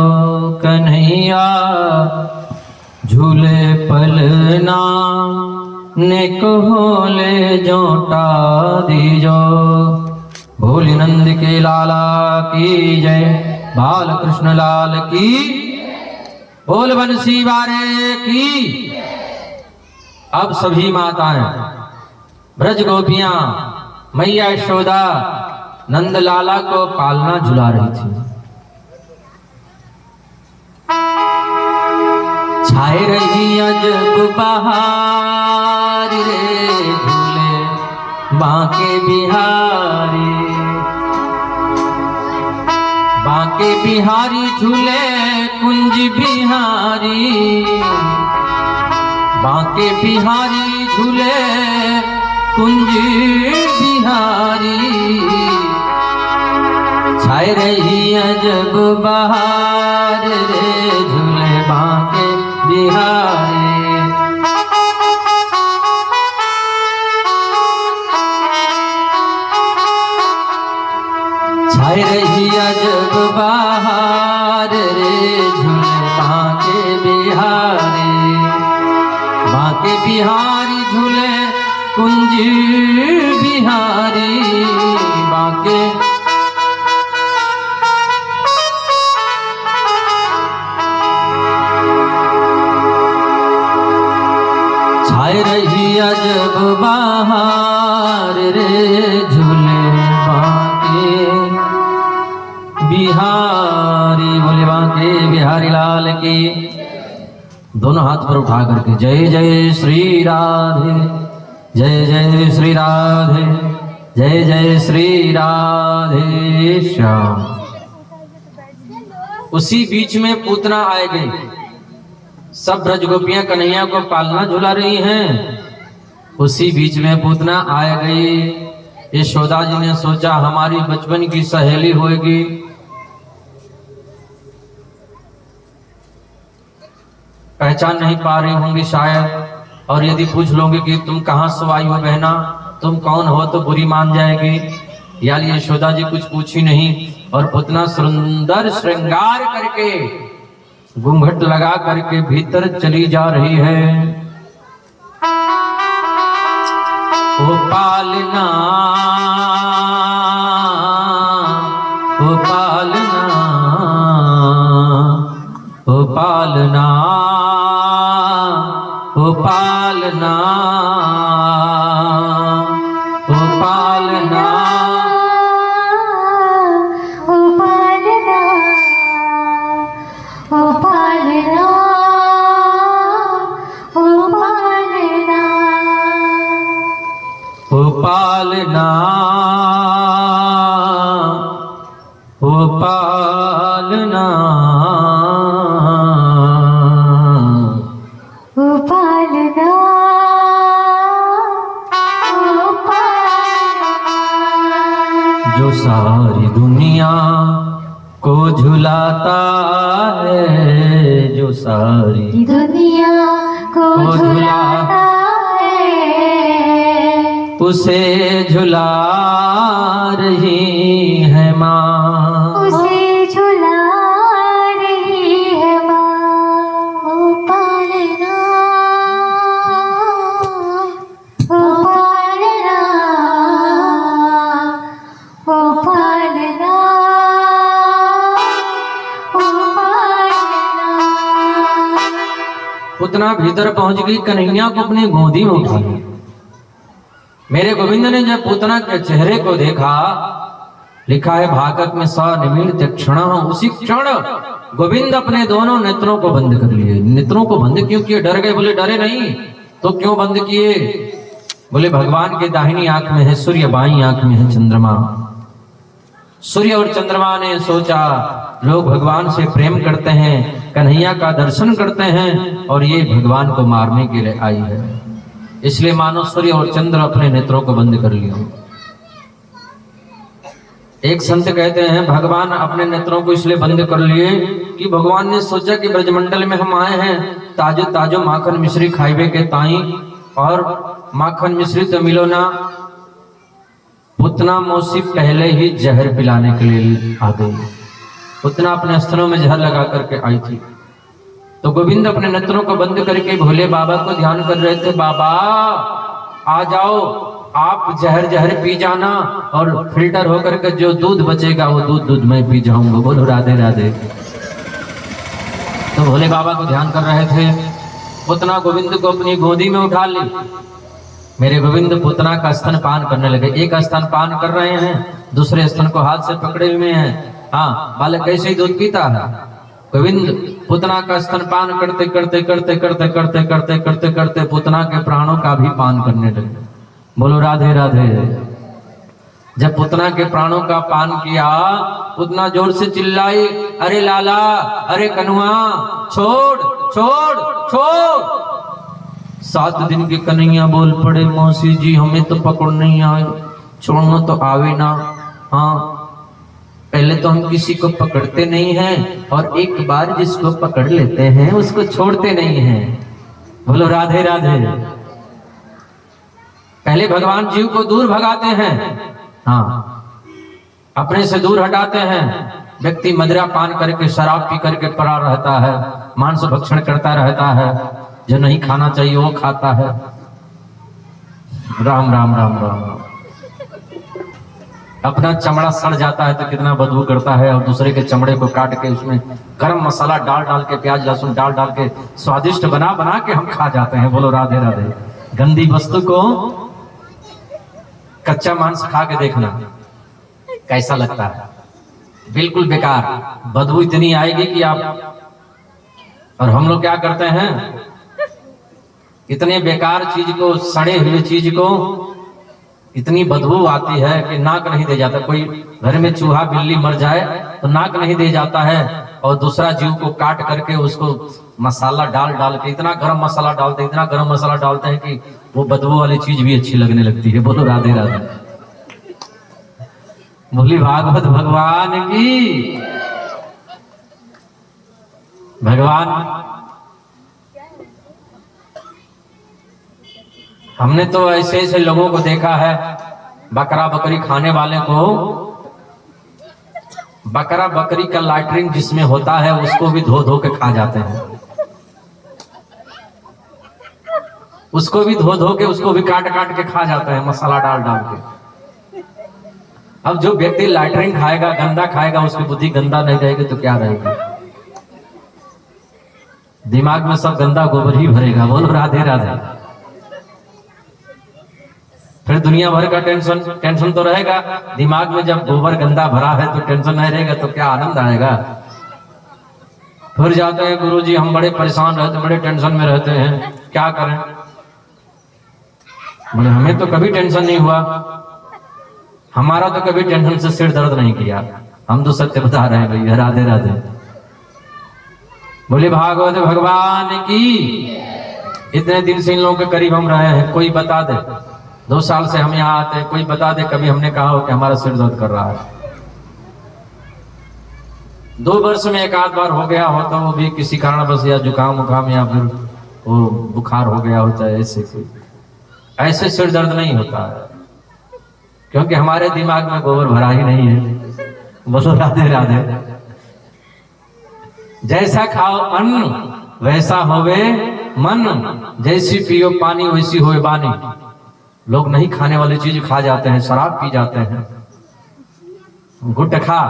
कन्हैया झूले पलना नेक होले जोटा दीजो भोली नंद के लाला की जय बाल कृष्ण लाल की बोल बंसी वारे की। अब सभी माताएं ब्रज गोपियां मैया यशोदा नंद लाला को पालना झुला रही थी। छाए रही अजब बहार रे झूले बांके बिहारी बांके बिहारी झूले कुंज बिहारी बांके बिहारी झूले कुंज बिहारी छाए रही अजब बहार रे झूले बांके बिहारी छाए रही अजब बहार रे झूले बांके बिहारी बांके बिहारी झूले कुंज बिहारी बांके छाए रही अजब बहार रे झूले बांके बिहारी बोले बांके बिहारी लाल की। दोनों हाथ पर उठा करके जय जय श्री राधे जय जय श्री राधे जय जय श्री राधे श्याम। उसी बीच में पूतना आए गई। सब ब्रज गोपियां कन्हैया को पालना झुला रही हैं। उसी बीच में पूतना आए गई। यशोदा जी ने सोचा हमारी बचपन की सहेली होगी, पहचान नहीं पा रही होंगी शायद, और यदि पूछ लोगे कि तुम कहाँ से आई हो बहना, तुम कौन हो, तो बुरी मान जाएगी। यानी यशोदा जी कुछ पूछी नहीं और पुतना सुंदर श्रृंगार करके घूंघट लगा करके भीतर चली जा रही है। ओ पालना ओ पालना ओ पालना ओ पालना ओ पालना ओ पालना ओ पालना ओ पालना ओ पालना ओ पालना ओ पालना ओ पालना जो सारी दुनिया को झुलाता है, जो सारी दुनिया को झुलाता है, उसे झुला रही है माँ, उसे झुला रही है माँ। ओ पालना ओ पालना ओ पालना ओ पालना। पुतना भीतर पहुंच गई, कन्हैया को अपनी गोदी में उठा लिया। मेरे गोविंद ने जब पूतना के चेहरे को देखा, लिखा है भागवत में सनिमिलित क्षण, उसी क्षण गोविंद अपने दोनों नेत्रों को बंद कर लिए। नेत्रों को बंद क्यों किए? डर गए? बोले डरे नहीं तो क्यों बंद किए? बोले भगवान के दाहिनी आंख में है सूर्य, बाईं आंख में है चंद्रमा। सूर्य और चंद्रमा ने सोचा लोग भगवान से प्रेम करते हैं, कन्हैया का दर्शन करते हैं और ये भगवान को मारने के लिए आई है, इसलिए मानो सूर्य और चंद्र अपने नेत्रों को बंद कर लिया। एक संत कहते हैं भगवान अपने नेत्रों को इसलिए बंद कर लिए कि भगवान ने सोचा कि ब्रजमंडल में हम आए हैं, ताजो ताजो माखन मिश्री खाइबे के ताई, और माखन मिश्री तो मिलो ना, पुतना मौसी पहले ही जहर पिलाने के लिए आ गई। पुतना अपने स्तनों में जहर लगा करके आई थी। तो गोविंद अपने नेत्रों को बंद करके भोले बाबा को ध्यान कर रहे थे, बाबा आ जाओ, आप जहर जहर पी जाना और फिल्टर होकर के जो दूध बचेगा वो दूध मैं पी जाऊंगा। बोलो राधे राधे। तो भोले बाबा को ध्यान कर रहे थे। पुतना गोविंद को अपनी गोदी में उठा ली। मेरे गोविंद पुतना का स्तन पान करने लगे। एक स्तन पान कर रहे हैं, दूसरे स्तन को हाथ से पकड़े हुए हैं। हाँ, बालक कैसे ही दूध पीता है। गोविंद पुतना का स्तन पान करते करते करते करते करते करते करते करते पुतना के प्राणों का भी पान करने लगे। बोलो राधे राधे। जब पुतना के प्राणों का पान किया, पुतना जोर से चिल्लाई, अरे लाला, अरे कन्हुआ, छोड़ छोड़ छोड़। 7 दिन के कन्हैया बोल पड़े, मौसी जी हमें तो पकड़ नहीं आए, छोड़ना तो आवे ना। हाँ, पहले तो हम किसी को पकड़ते नहीं हैं और एक बार जिसको पकड़ लेते हैं उसको छोड़ते नहीं हैं। बोलो राधे राधे। पहले भगवान जीव को दूर भगाते हैं, हाँ, अपने से दूर हटाते हैं। व्यक्ति मदिरा पान करके शराब पी करके पड़ा रहता है, मांस भक्षण करता रहता है, जो नहीं खाना चाहिए वो खाता है। राम राम राम राम राम। अपना चमड़ा सड़ जाता है तो कितना बदबू करता है, और दूसरे के चमड़े को काट के उसमें गरम मसाला डाल डाल के, प्याज लहसुन डाल डाल के स्वादिष्ट बना बना के हम खा जाते हैं। बोलो राधे राधे। गंदी वस्तु को कच्चा मांस खा के देखना कैसा लगता है, बिल्कुल बेकार, बदबू इतनी आएगी कि आप। और हम लोग क्या करते हैं, इतने बेकार चीज को, सड़े हुए चीज को इतनी बदबू आती है कि नाक नहीं दे जाता। कोई घर में चूहा बिल्ली मर जाए तो नाक नहीं दे जाता है, और दूसरा जीव को काट करके उसको मसाला डाल डाल के, इतना गरम मसाला डालते हैं, इतना गरम मसाला डालते हैं कि वो बदबू वाली चीज भी अच्छी लगने लगती है। बोलो राधे राधे। बोली भागवत भगवान की। भगवान, हमने तो ऐसे ऐसे लोगों को देखा है, बकरा बकरी खाने वाले को, बकरा बकरी का लैट्रिन जिसमें होता है उसको भी धो धो के खा जाते हैं, उसको भी धो धो के, उसको भी काट काट के खा जाते हैं मसाला डाल डाल के। अब जो व्यक्ति लैट्रिन खाएगा, गंदा खाएगा, उसकी बुद्धि गंदा नहीं रहेगी तो क्या रहेगी, दिमाग में सब गंदा गोबर ही भरेगा। बोलो राधे राधे। फिर दुनिया भर का टेंशन तो रहेगा, दिमाग में जब गोबर गंदा भरा है तो टेंशन नहीं रहेगा तो क्या आनंद आएगा। फिर जाते हैं गुरुजी हम बड़े परेशान रहते, बड़े टेंशन में रहते हैं, क्या करें। बोले हमें तो कभी टेंशन नहीं हुआ, हमारा तो कभी टेंशन से सिर दर्द नहीं किया, हम तो सत्य बता रहे हैं भैया। राधे राधे। बोले भागवत भगवान की। इतने दिन से इन लोगों के करीब हम रहे हैं, कोई बता दे, 2 साल से हम यहाँ आते हैं, कोई बता दे कभी हमने कहा हो कि हमारा सिर दर्द कर रहा है। 2 वर्ष में एक आध बार हो गया हो तो वो भी किसी कारण बस, या जुकाम उकाम या फिर वो बुखार हो गया होता है, ऐसे सिर दर्द नहीं होता है, क्योंकि हमारे दिमाग में गोबर भरा ही नहीं है। बोलो राधे राधे। जैसा खाओ अन्न वैसा होवे मन, जैसी पियो पानी वैसी होवे बानी। लोग नहीं खाने वाली चीज खा जाते हैं, शराब पी जाते हैं, गुटखा,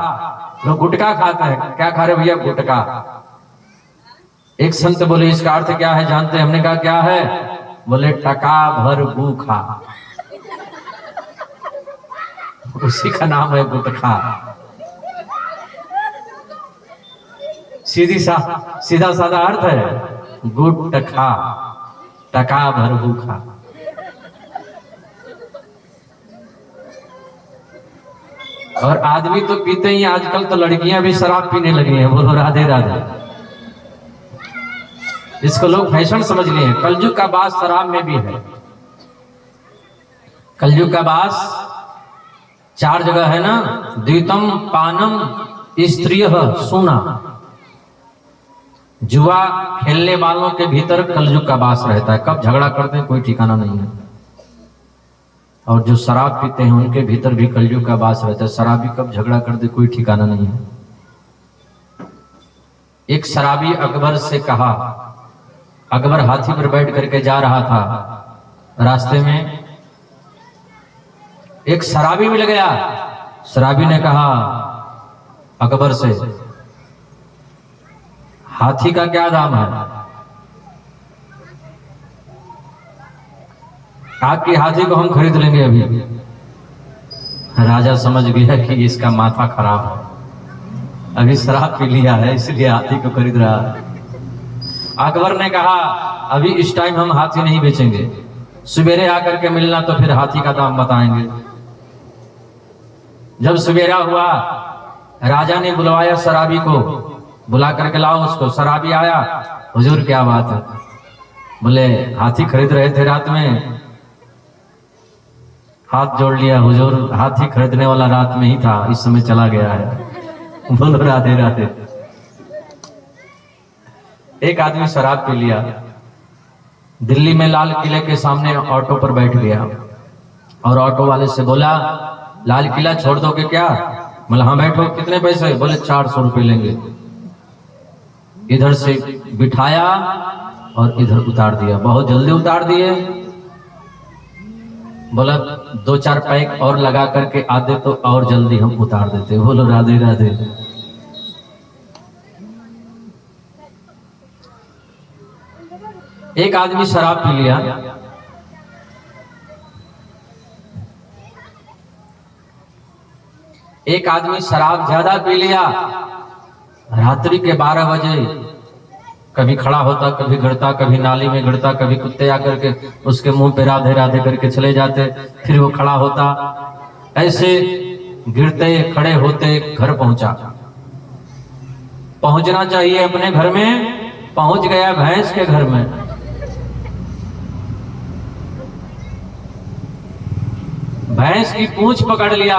लोग गुटखा खाते हैं। क्या खा रहे भैया? गुटखा। एक संत बोले इसका अर्थ क्या है जानते हैं? हमने कहा क्या है? बोले टका भर भूखा, उसी का नाम है गुटखा। सीधा साधा अर्थ है गुटखा, टका भर भूखा। और आदमी तो पीते ही, आजकल तो लड़कियां भी शराब पीने लगी हैं। बोलो राधे राधे। इसको लोग फैशन समझ लिए हैं। कलयुग का वास शराब में भी है। कलयुग का वास 4 जगह है ना, द्वितम पानम स्त्रिय सोना। जुआ खेलने वालों के भीतर कलयुग का वास रहता है। कब झगड़ा करते हैं कोई ठिकाना नहीं है। और जो शराब पीते हैं उनके भीतर भी कलयुग का वास रहता है। शराबी कब झगड़ा करते कोई ठिकाना नहीं है। एक शराबी अकबर से कहा, अकबर हाथी पर बैठ करके जा रहा था, रास्ते में एक शराबी मिल गया। शराबी ने कहा अकबर से, हाथी का क्या दाम है? आपकी हाथी को हम खरीद लेंगे अभी। राजा समझ गया कि इसका माथा खराब है, अभी शराब पी लिया है इसलिए हाथी को खरीद रहा है। अकबर ने कहा अभी इस टाइम हम हाथी नहीं बेचेंगे, सवेरे आकर के मिलना तो फिर हाथी का दाम बताएंगे। जब सवेरा हुआ, राजा ने बुलवाया शराबी को, बुला करके लाओ उसको। शराबी आया, हुजूर क्या बात है? बोले हाथी खरीद रहे थे रात में। हाथ जोड़ लिया, हुजूर हाथी खरीदने वाला रात में ही था, इस समय चला गया है। बोलो राधे राधे। एक आदमी शराब पी लिया, दिल्ली में लाल किले के सामने ऑटो पर बैठ गया और ऑटो वाले से बोला लाल किला छोड़ दोगे क्या? बोला हाँ बैठो। कितने पैसे? बोले 400 रुपये लेंगे। इधर से बिठाया और इधर उतार दिया, बहुत जल्दी उतार दिए। बोला 2-4 पैक और लगा करके आते तो और जल्दी हम उतार देते। बोलो राधे राधे। एक आदमी शराब पी लिया, एक आदमी शराब ज्यादा पी लिया। रात्रि के 12 बजे कभी खड़ा होता, कभी गिरता, कभी नाली में गिरता, कभी कुत्ते आकर के उसके मुंह पे राधे राधे करके चले जाते, फिर वो खड़ा होता। ऐसे गिरते खड़े होते घर पहुंचा। पहुंचना चाहिए अपने घर में, पहुंच गया भैंस के घर में। भैंस की पूंछ पकड़ लिया,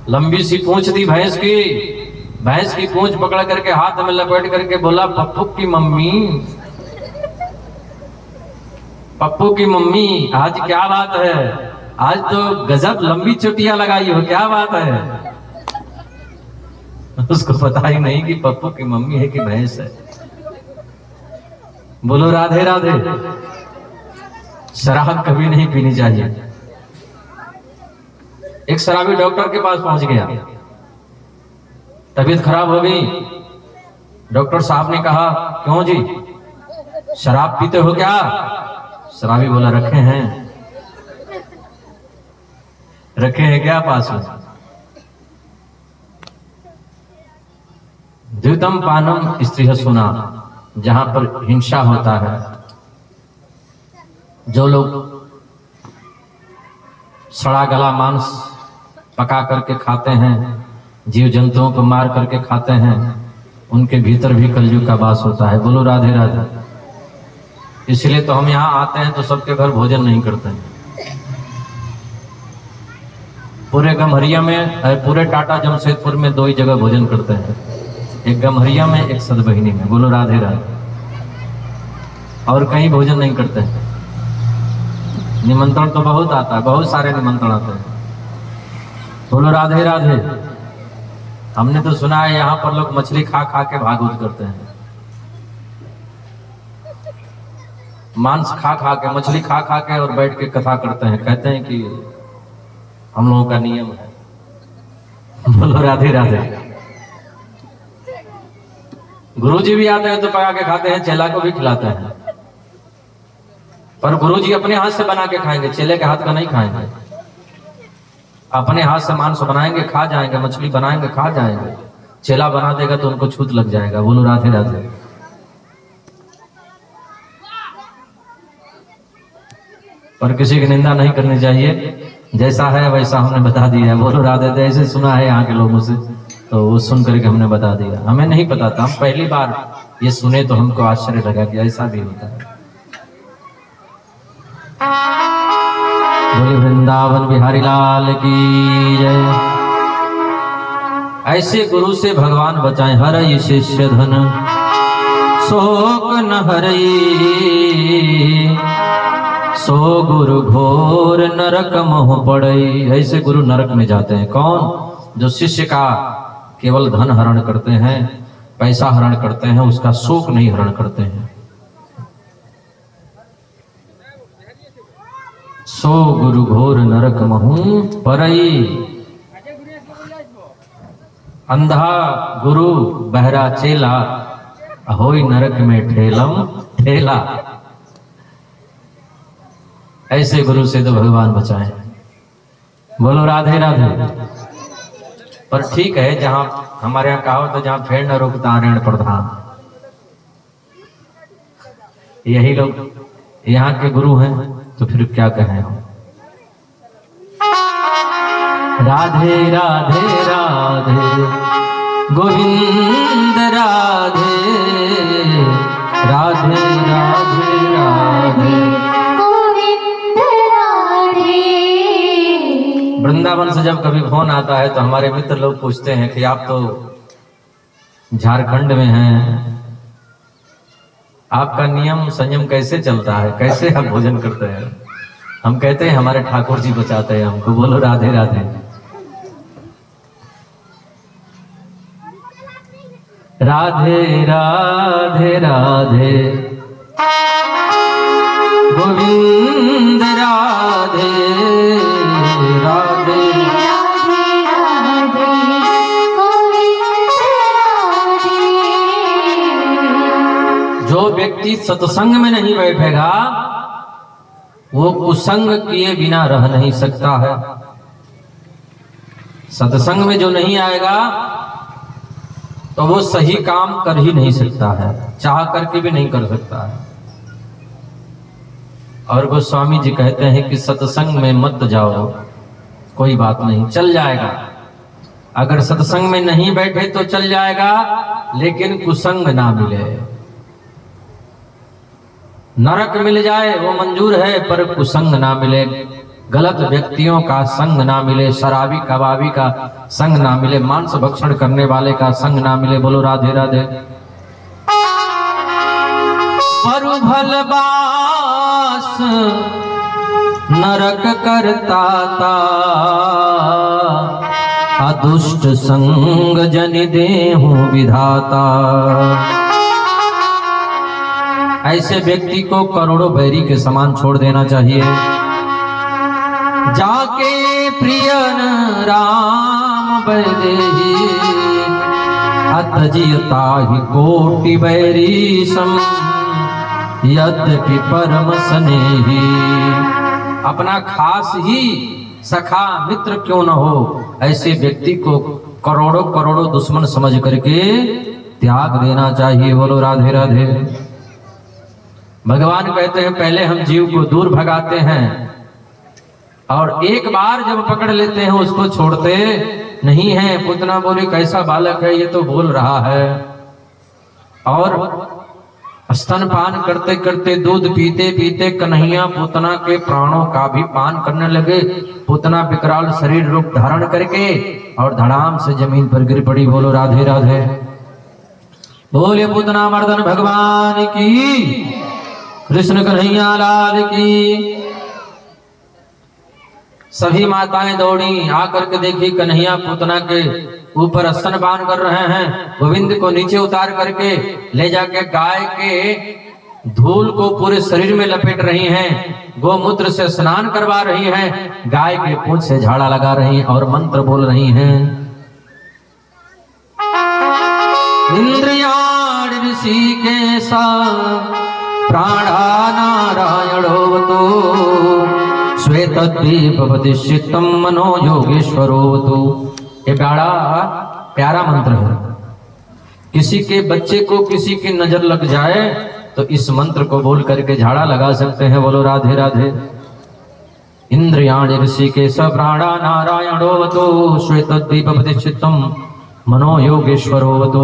लंबी सी पूंछ थी भैंस की। भैंस की पूंछ पकड़ करके हाथ में लपेट करके बोला पप्पू की मम्मी, पप्पू की मम्मी आज क्या बात है? आज तो गजब लंबी चुटिया लगाई हो, क्या बात है? उसको पता ही नहीं कि पप्पू की मम्मी है कि भैंस है। बोलो राधे राधे। शराब कभी नहीं पीनी चाहिए। एक शराबी डॉक्टर के पास पहुंच गया, तबीयत खराब हो गई। डॉक्टर साहब ने कहा क्यों जी, शराब पीते हो क्या? शराबी बोला रखे हैं। रखे हैं क्या पास में? द्वितम पानम स्त्रीह सुना, जहां पर हिंसा होता है, जो लोग सड़ा गला मांस पका करके खाते हैं, जीव जंतुओं को मार करके खाते हैं, उनके भीतर भी कलयुग का वास होता है। बोलो राधे राधे। इसलिए तो हम यहाँ आते हैं तो सबके घर भोजन नहीं करते हैं। पूरे गम्हरिया में, पूरे टाटा जमशेदपुर में 2 ही जगह भोजन करते हैं, एक गम्हरिया में, एक सदबहिनी में। बोलो राधे राधे। और कहीं भोजन नहीं करते हैं। निमंत्रण तो बहुत आता है, बहुत सारे निमंत्रण आते हैं। बोलो राधे राधे। हमने तो सुना है यहाँ पर लोग मछली खा खा के भागवत करते हैं, मांस खा खा के, मछली खा खा के और बैठ के कथा करते हैं। कहते हैं कि हम लोगों का नियम है। बोलो राधे राधे। गुरुजी भी आते हैं तो पका के खाते हैं, चेला को भी खिलाते हैं, पर गुरुजी अपने हाथ से बना के खाएंगे, चेले के हाथ का नहीं खाएंगे। अपने हाथ से मांस बनाएंगे, खा जाएंगे, मछली बनाएंगे, खा जाएंगे। चेला बना देगा तो उनको छूत लग जाएगा। बोलो राधे राधे। पर किसी की निंदा नहीं करनी चाहिए। जैसा है वैसा हमने बता दिया है। बोलो राधे राधे। ऐसे सुना है यहाँ के लोगों से, तो वो सुन करके हमने बता दिया। हमें नहीं पता था, हम पहली बार ये सुने तो हमको आश्चर्य लगा कि ऐसा भी होता है। बोले वृंदावन बिहारी लाल की जय। ऐसे गुरु से भगवान बचाएं। हरई शिष्य धन शोक न हरई, सो गुरु घोर नरक मोह पड़ई। ऐसे गुरु नरक में जाते हैं। कौन? जो शिष्य का केवल धन हरण करते हैं, पैसा हरण करते हैं, उसका शोक नहीं हरण करते हैं। सो गुरु घोर नरक मोह पड़ई। अंधा गुरु बहरा चेला, होई नरक में ठेलम ठेला। ऐसे गुरु से तो भगवान बचाएं। बोलो राधे राधे। पर ठीक है, जहां हमारे यहाँ कहा तो जहां फेर न रुकता ऋण प्रधान, यही लोग यहाँ के गुरु हैं, तो फिर क्या कहें हम। राधे राधे राधे गोविंद राधे, राधे राधे राधे गोविंद राधे। वृंदावन से जब कभी फोन आता है तो हमारे मित्र लोग पूछते हैं कि आप तो झारखंड में हैं, आपका नियम संयम कैसे चलता है, कैसे आप भोजन करते हैं? हम कहते हैं हमारे ठाकुर जी बचाते हैं हमको। बोलो राधे राधे। राधे राधे राधे गोविंद राधे, राधे राधे राधे गोविंद राधे। जो व्यक्ति सत्संग में नहीं बैठेगा वो कुसंग किए बिना रह नहीं सकता है। सत्संग में जो नहीं आएगा तो वो सही काम कर ही नहीं सकता है, चाह करके भी नहीं कर सकता है। और गोस्वामी जी कहते हैं कि सत्संग में मत जाओ, कोई बात नहीं, चल जाएगा। अगर सत्संग में नहीं बैठे तो चल जाएगा, लेकिन कुसंग ना मिले। नरक मिल जाए वो मंजूर है, पर कुसंग ना मिले, गलत व्यक्तियों का संग ना मिले, शराबी कबाबी का संग ना मिले, मांस भक्षण करने वाले का संग ना मिले। बोलो राधे राधे। परु भलबास नरक करता ता, अदुष्ट संग जन देहु विधाता। ऐसे व्यक्ति को करोड़ों बैरी के समान छोड़ देना चाहिए। जाके प्रियन राम बैदेही, अतजियता ही कोटि बैरी सम, यद्यपि परम स्नेही। अपना खास ही सखा मित्र क्यों न हो, ऐसे व्यक्ति को करोड़ों करोड़ों दुश्मन समझ करके त्याग देना चाहिए। बोलो राधे राधे। भगवान कहते हैं पहले हम जीव को दूर भगाते हैं, और एक बार जब पकड़ लेते हैं उसको छोड़ते नहीं है। पुतना बोले कैसा बालक है, ये तो बोल रहा है। और स्तनपान करते करते, दूध पीते पीते कन्हैया पुतना के प्राणों का भी पान करने लगे। पुतना विकराल शरीर रूप धारण करके और धड़ाम से जमीन पर गिर पड़ी। बोलो राधे राधे। बोले पुतना मर्दन भगवान की, कृष्ण कन्हैया लाल की। सभी माताएं दौड़ी, आकर के देखी कन्हैया पुतना के ऊपर स्तनपान कर रहे हैं। गोविंद को नीचे उतार करके ले जाके गाय के धूल को पूरे शरीर में लपेट रही हैं, गोमूत्र से स्नान करवा रही हैं, गाय के पूंछ से झाड़ा लगा रही हैं और मंत्र बोल रही हैं। इंद्रियाण ऋषिकेशा प्राणा नारायणोऽवतु, श्वेतद्वीपवतिष्ठितं मनो योगेश्वरोऽवतु। ये बड़ा प्यारा मंत्र है। किसी के बच्चे को किसी की नजर लग जाए तो इस मंत्र को बोल करके झाड़ा लगा सकते हैं। बोलो राधे राधे। इंद्रियाणि ऋषिकेश प्राणा नारायणोऽवतु श्वेतद्वीपप्रतिष्ठितं मनो योगेश्वरोऽवतु।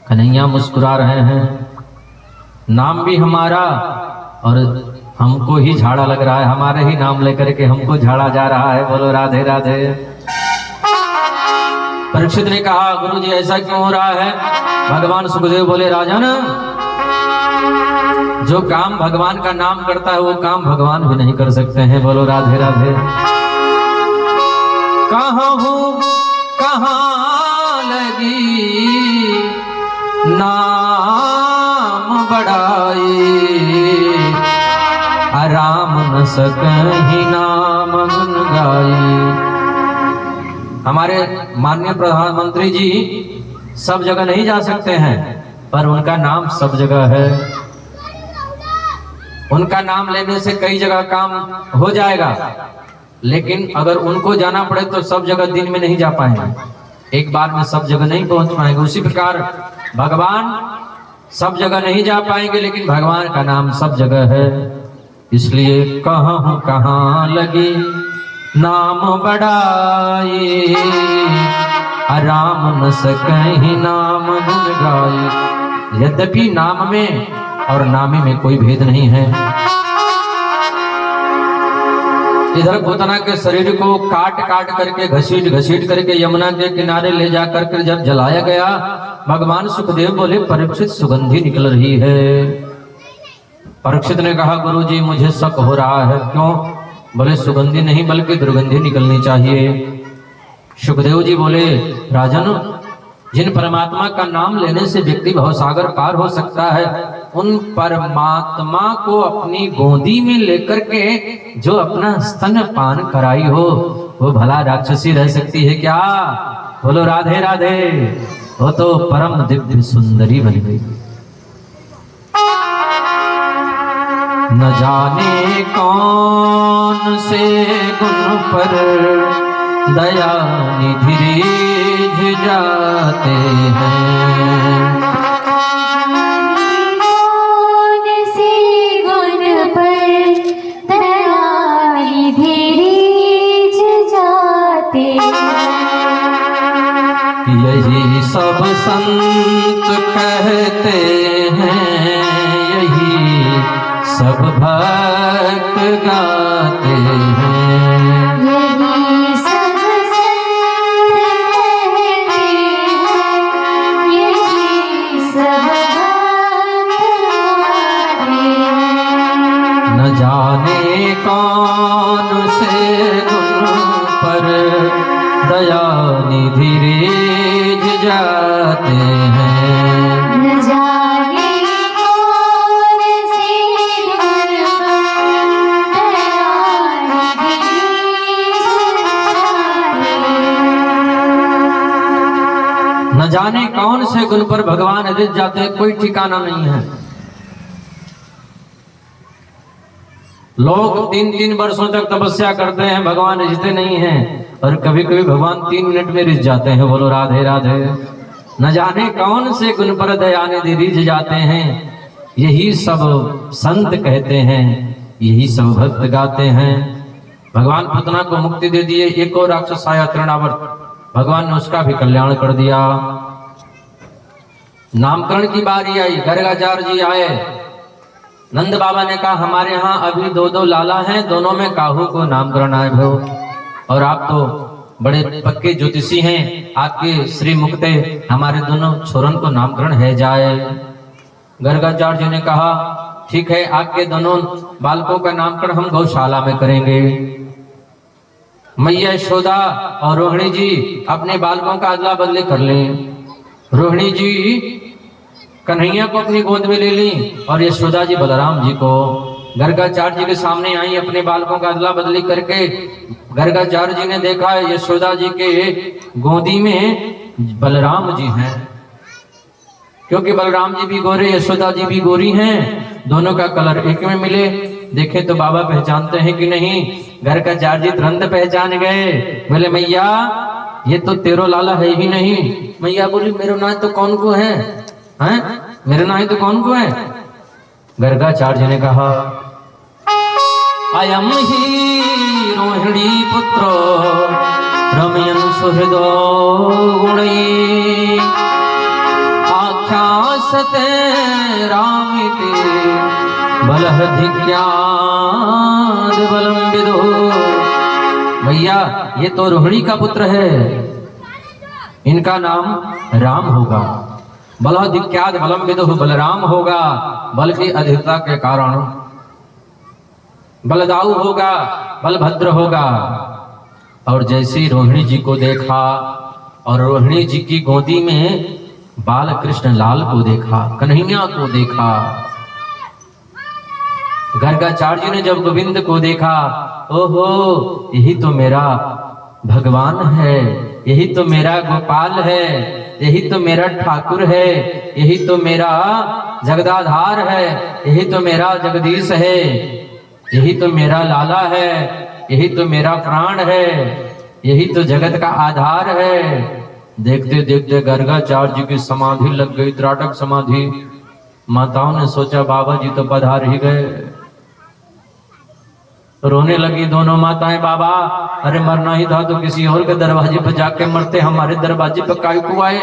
कन्हैया मुस्कुरा रहे हैं, नाम भी हमारा और हमको ही झाड़ा लग रहा है, हमारे ही नाम लेकर के हमको झाड़ा जा रहा है। बोलो राधे राधे। परीक्षित ने कहा गुरु जी ऐसा क्यों हो रहा है? भगवान सुखदेव बोले राजन, जो काम भगवान का नाम करता है वो काम भगवान भी नहीं कर सकते हैं। बोलो राधे राधे। कहाँ हूँ कहाँ लगी नाम बड़ाई, राम न सकहि नाम गुन गाई। हमारे माननीय प्रधानमंत्री जी सब जगह नहीं जा सकते हैं, पर उनका नाम सब जगह है। उनका नाम लेने से कई जगह काम हो जाएगा, लेकिन अगर उनको जाना पड़े तो सब जगह दिन में नहीं जा पाएंगे, एक बार में सब जगह नहीं पहुंच पाएंगे। उसी प्रकार भगवान सब जगह नहीं जा पाएंगे, लेकिन भगवान का नाम सब जगह है। इसलिए कहाँ हूँ कहाँ लगी नाम बड़ाई, राम न सकहि नाम गुन गाई। यद्यपि नाम में और नामी में कोई भेद नहीं है। इधर पूतना के शरीर को काट काट करके घसीट घसीट करके यमुना के किनारे ले जाकर के जब जलाया गया, भगवान सुखदेव बोले परीक्षित सुगंधी निकल रही है। परीक्षित ने कहा गुरुजी मुझे शक हो रहा है। क्यों? बोले सुगंधी नहीं बल्कि दुर्गंधी निकलनी चाहिए। सुखदेव जी बोले राजन, जिन परमात्मा का नाम लेने से व्यक्ति भवसागर पार हो सकता है, उन परमात्मा को अपनी गोदी में लेकर के जो अपना स्तन पान कराई हो, वो भला राक्षसी रह सकती है क्या? बोलो राधे राधे। वो तो परम दिव्य सुंदरी बन गई। न जाने कौन से गुण पर दया निधि रिझ जाते हैं, कौन से गुण पर दया निधि रिझ जाते हैं। यही सब संत कहते हैं, यही सब भक्त गाते हैं। यही सब संत कहते हैं, यही सब भक्त गाते हैं। न जाने कौन से गुण पर दया निधि रिझ जाते हैं। न जाने कौन से गुण पर दया निधि न जाने कौन से गुण पर भगवान रिझ जाते हैं, कोई ठिकाना नहीं है। लोग 3-3 वर्षों तक तपस्या करते हैं, भगवान रिझते नहीं हैं, और कभी कभी भगवान 3 मिनट में रिझ जाते हैं। बोलो राधे राधे। न जाने कौन से गुण पर दया निधि रिझ जाते हैं, यही सब संत कहते हैं, यही सब भक्त गाते हैं। भगवान पूतना को मुक्ति दे दिए, एक और राक्षस आया तृणावर्त, भगवान ने उसका भी कल्याण कर दिया। नामकरण की बारी आई, गर्गाचार्य जी आए। नंद बाबा ने कहा हमारे यहाँ अभी 2-2 लाला हैं, दोनों में काहू को नामकरण आए हो, और आप तो बड़े पक्के ज्योतिषी हैं, आपके श्री मुक्ते हमारे दोनों छोरन को नामकरण है जाए। गर्गाचार्य जी ने कहा ठीक है, आपके दोनों बालकों का नामकरण हम गौशाला में करेंगे। मैया यशोदा और रोहिणी जी अपने बालकों का अदला बदली कर लें। रोहिणी जी कन्हैया को अपनी गोद में ले ली और यशोदा जी बलराम जी को। गर्गाचार्य जी के सामने आई अपने बालकों का अदला बदली करके। गर्गाचार्य जी ने देखा यशोदा जी के गोदी में बलराम जी हैं, क्योंकि बलराम जी भी गोरे यशोदा जी भी गोरी हैं, दोनों का कलर एक में मिले। देखे तो बाबा पहचानते हैं कि नहीं? गर्गाचार्य जी तुरंत पहचान गए, बोले मैया ये तो तेरो लाला है ही नहीं। मैया बोली मेरे नाम तो कौन को है, हैं? मेरे नाम तो कौन को है? गर्गाचार्य जी ने कहा अयम ही रोहिणी पुत्रो रमयन सुहृदो गुणी आख्यासते रामिति बलहधिक्याद बलम विदो। भैया ये तो रोहिणी का पुत्र है, इनका नाम राम होगा। बलहधिक्याद बलम विदो, बलराम होगा, बल की अधिकता के कारण बलदाऊ होगा, बलभद्र होगा। और जैसे रोहिणी जी को देखा और रोहिणी जी की गोदी में बाल कृष्ण लाल को देखा, कन्हैया को देखा, गर्गाचार्य जी ने जब गोविंद को देखा, ओहो यही तो मेरा भगवान है, यही तो मेरा गोपाल है, यही तो मेरा ठाकुर है, यही तो मेरा जगदाधार है, यही तो मेरा जगदीश है, यही तो मेरा लाला है, यही तो मेरा प्राण है, यही तो जगत का आधार है। देखते देखते गर्गाचार्य जी की समाधि लग गई, त्राटक समाधि। माताओं ने सोचा बाबा जी तो पधार ही गए। रोने लगी दोनों माताएं, बाबा अरे मरना ही था तो किसी और के दरवाजे पर जाके मरते, हमारे दरवाजे पर काहे को आए।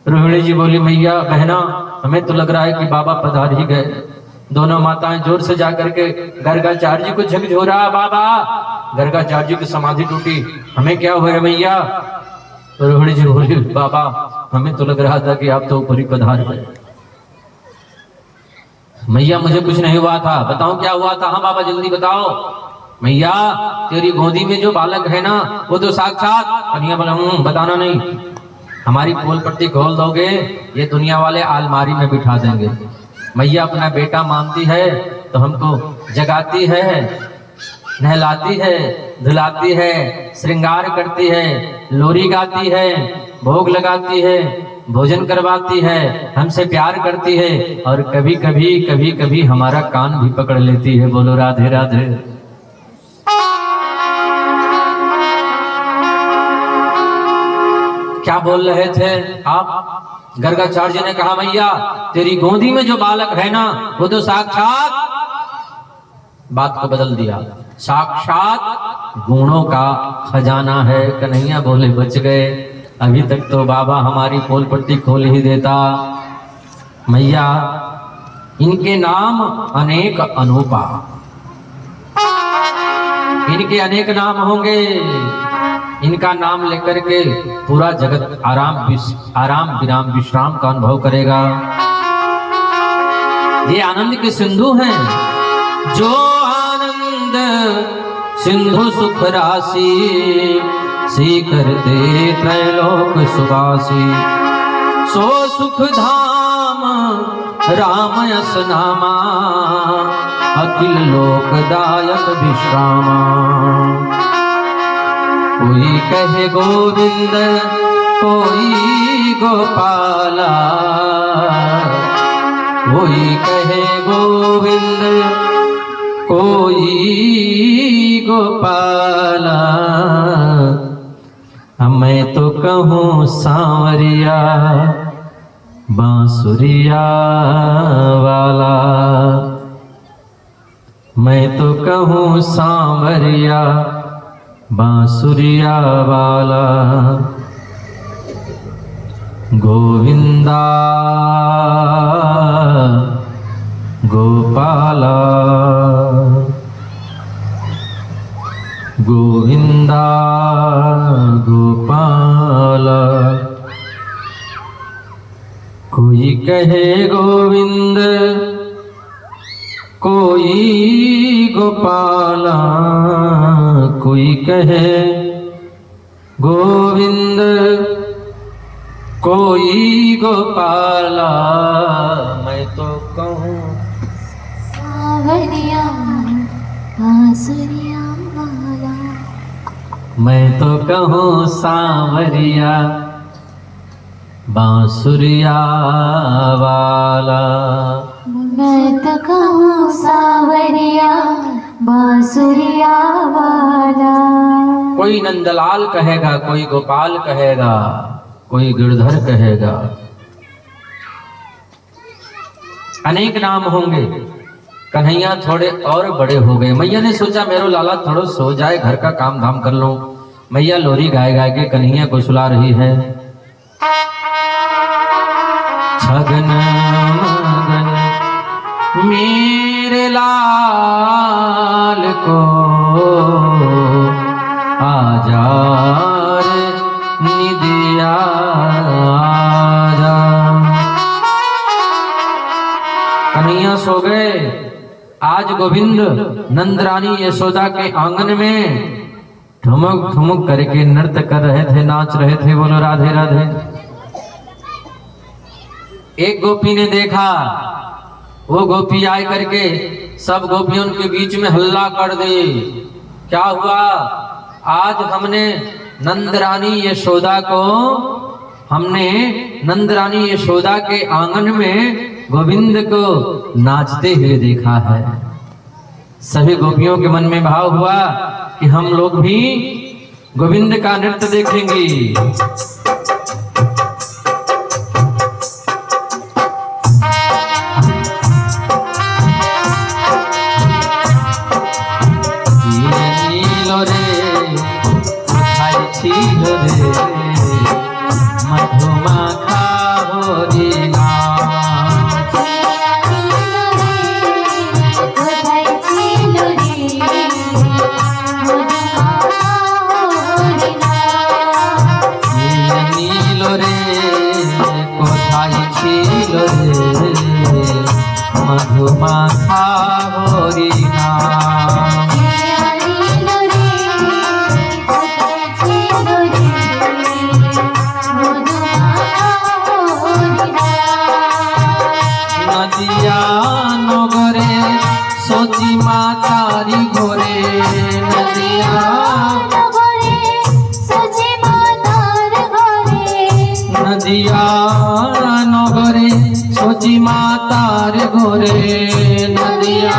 रोहिणी जी बोली, मैया बहना हमें तो लग रहा है कि बाबा पधार ही गए। दोनों माताएं जोर से जाकर के गर्गाचार्य जी को झकझोरा, बाबा। गर्गाचार्य जी की समाधि टूटी, हमें क्या हुआ मैया। रोहिणी जी बोली, बाबा हमें तो लग रहा था कि आप तो ऊपर ही पधार गए। मैया मुझे कुछ नहीं हुआ था, बताओ क्या हुआ था। हाँ बाबा जल्दी बताओ। मैया तेरी गोदी में जो बालक है ना वो तो साक्षात कन्हैया। बोला बताना नहीं, हमारी पोल पट्टी खोल दोगे ये दुनिया वाले अलमारी में बिठा देंगे। मैया अपना बेटा मानती है तो हमको जगाती है, नहलाती है, धुलाती है, श्रृंगार करती है, लोरी गाती है, भोग लगाती है, भोजन करवाती है, हमसे प्यार करती है और कभी कभी हमारा कान भी पकड़ लेती है। बोलो राधे राधे। क्या बोल रहे थे आप? गर्गाचार्य जी ने कहा, मैया तेरी गोदी में जो बालक है ना वो तो साक्षात, बात को बदल दिया, साक्षात गुणों का खजाना है। कन्हैया बोले बच गए, अभी तक तो बाबा हमारी पोल पट्टी खोल ही देता। मैया इनके नाम अनेक अनूपा, इनके अनेक नाम होंगे। इनका नाम लेकर के पूरा जगत आराम विराम विश्राम का अनुभव करेगा। ये आनंद के सिंधु हैं, जो आनंद सिंधु सुख राशि, सीकर दे त्रैलोक सुवासी। सो सुख धाम राम यस नामा, अखिल लोकदायक विश्रामा। कोई कहे गोविंद कोई गोपाला, कोई कहे गोविंद कोई गोपाला। मैं तो कहूँ सांवरिया बांसुरिया वाला, मैं तो कहूँ सांवरिया बांसुरिया वाला। गोविंदा गोपाला, गोविंदा गोपाला। कोई कहे गोविंद कोई गोपाला, कोई कहे गोविंद कोई गोपाला। मैं तो कहूँ सांवरिया बांसुरिया वाला, मैं तो कहूँ सांवरिया बांसुरिया वाला। मैं तो कहूँ सांवरिया बांसुरिया वाला। कोई नंदलाल कहेगा, कोई गोपाल कहेगा, कोई गिरधर कहेगा। अनेक नाम होंगे, कन्हैया थोड़े और बड़े हो गए। मैया ने सोचा मेरो लाला थोड़ा सो जाए, घर का काम धाम कर लो। मैया लोरी गाय गाय के कन्हैया को सुला रही है। छगन मगन मेरे लाल को आजा रे निदिया आजा। कन्हैया सो गए। आज गोविंद नंदरानी यशोदा के आंगन में ठुमक ठुमक करके नृत्य कर रहे थे, नाच रहे थे। बोलो राधे राधे। एक गोपी ने देखा, वो गोपी आए करके सब गोपियों के बीच में हल्ला कर दे। क्या हुआ? आज हमने नंदरानी यशोदा के आंगन में गोविंद को नाचते हुए देखा है। सभी गोपियों के मन में भाव हुआ कि हम लोग भी गोविंद का नृत्य देखेंगे। मधुमाखा होरी नीलो रे कोথায় ছিল রে मधुमाखा होरी नदिया नगरे सची मातारी घोरे। नदिया नदिया नगरे सची मातार घोरे। नदिया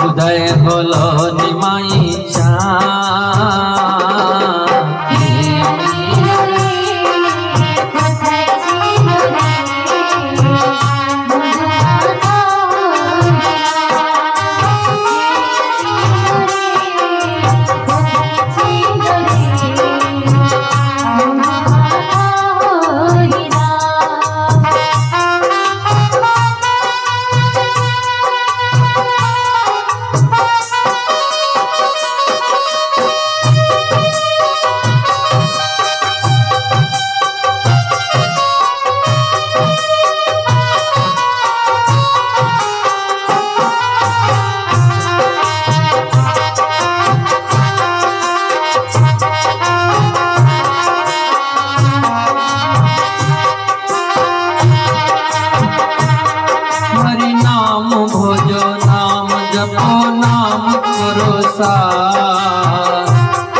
उदय हलो निमाई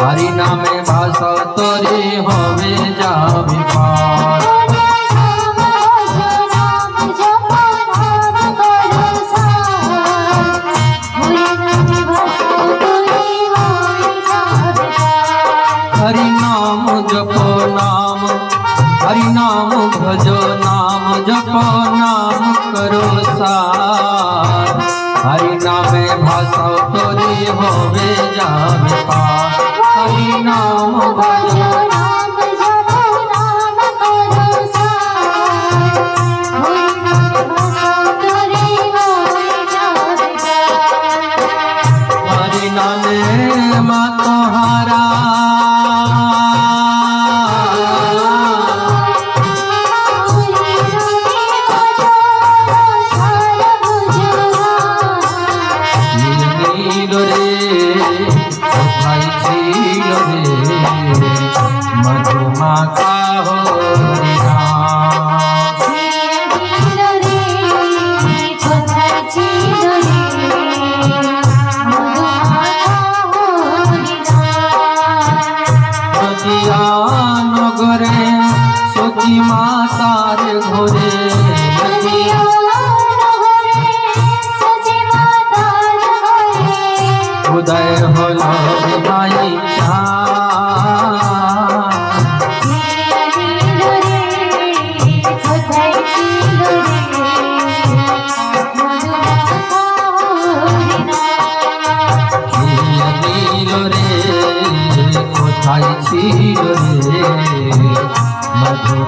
हरि नामे भाषा तोरे होवे जावे पार। हरि नाम जपो नाम हरि नाम भजो नाम जपो नाम करो सार। हरि नामे भाषा तोरे होवे जावे पार। हरि नाम भजो हरि नामे मा तोहारा मधुमाखा होरी नदिया नगरे सची मातार घोरे। उदय हलो भाई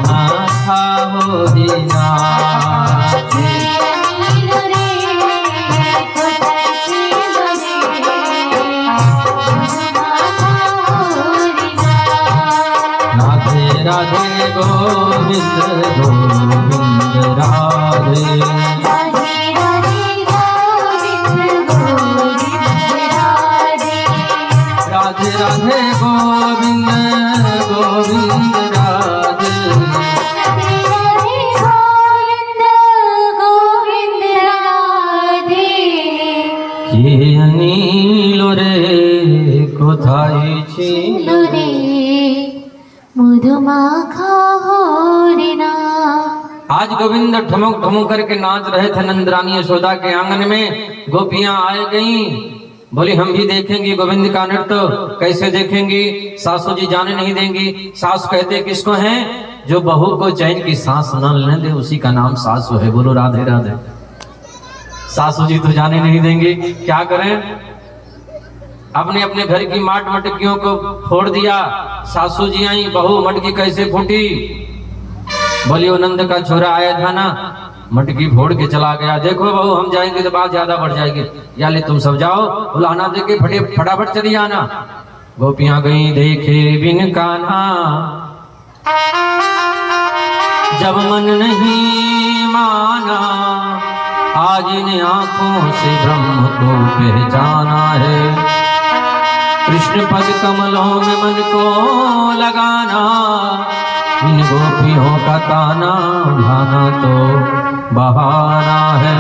माथा होरिना नीलो रे कोठाची दोरे मधुमाखा होरिना राधे राधे गोविंद गोविंद राधे राधे राधे गोविंद गोविंद राधे राधे राधे गोविंद गोविंद राधे राधे राधे गोविंद गोविंद राधे কে নীল রে কোথায় ছিল রে मधुमाखा होरिना आज गोविंद ठुमक ठुमक करके नाच रहे थे नंदरानी यशोदा के आंगन में गोपियां आए गईं बोली हम भी देखेंगी गोविंद का नृत्य कैसे देखेंगी सासू जी जाने नहीं देंगी सास कहते किसको हैं जो बहू को चैन की सांस न लेने दे उसी का नाम सासू है बोलो राधे राधे सासू जी तो जाने नहीं देंगी क्या करें अपने अपने घर की माट मटकियों को फोड़ दिया सासू जी आई बहू मटकी कैसे फूटी बोली वो नंद का छोरा आया था ना मटकी फोड़ के चला गया देखो बहू हम जाएंगे तो बात ज्यादा बढ़ जाएगी या ले तुम सब जाओ बुलाना दे के फटाफट चली आना गोपियां गई देखे बिन कान्हा जब मन नहीं माना आज इन आंखों से ब्रह्म को पहचाना है कृष्ण पद कमलों में मन को लगाना इन गोपियों का ताना भाना तो बहाना है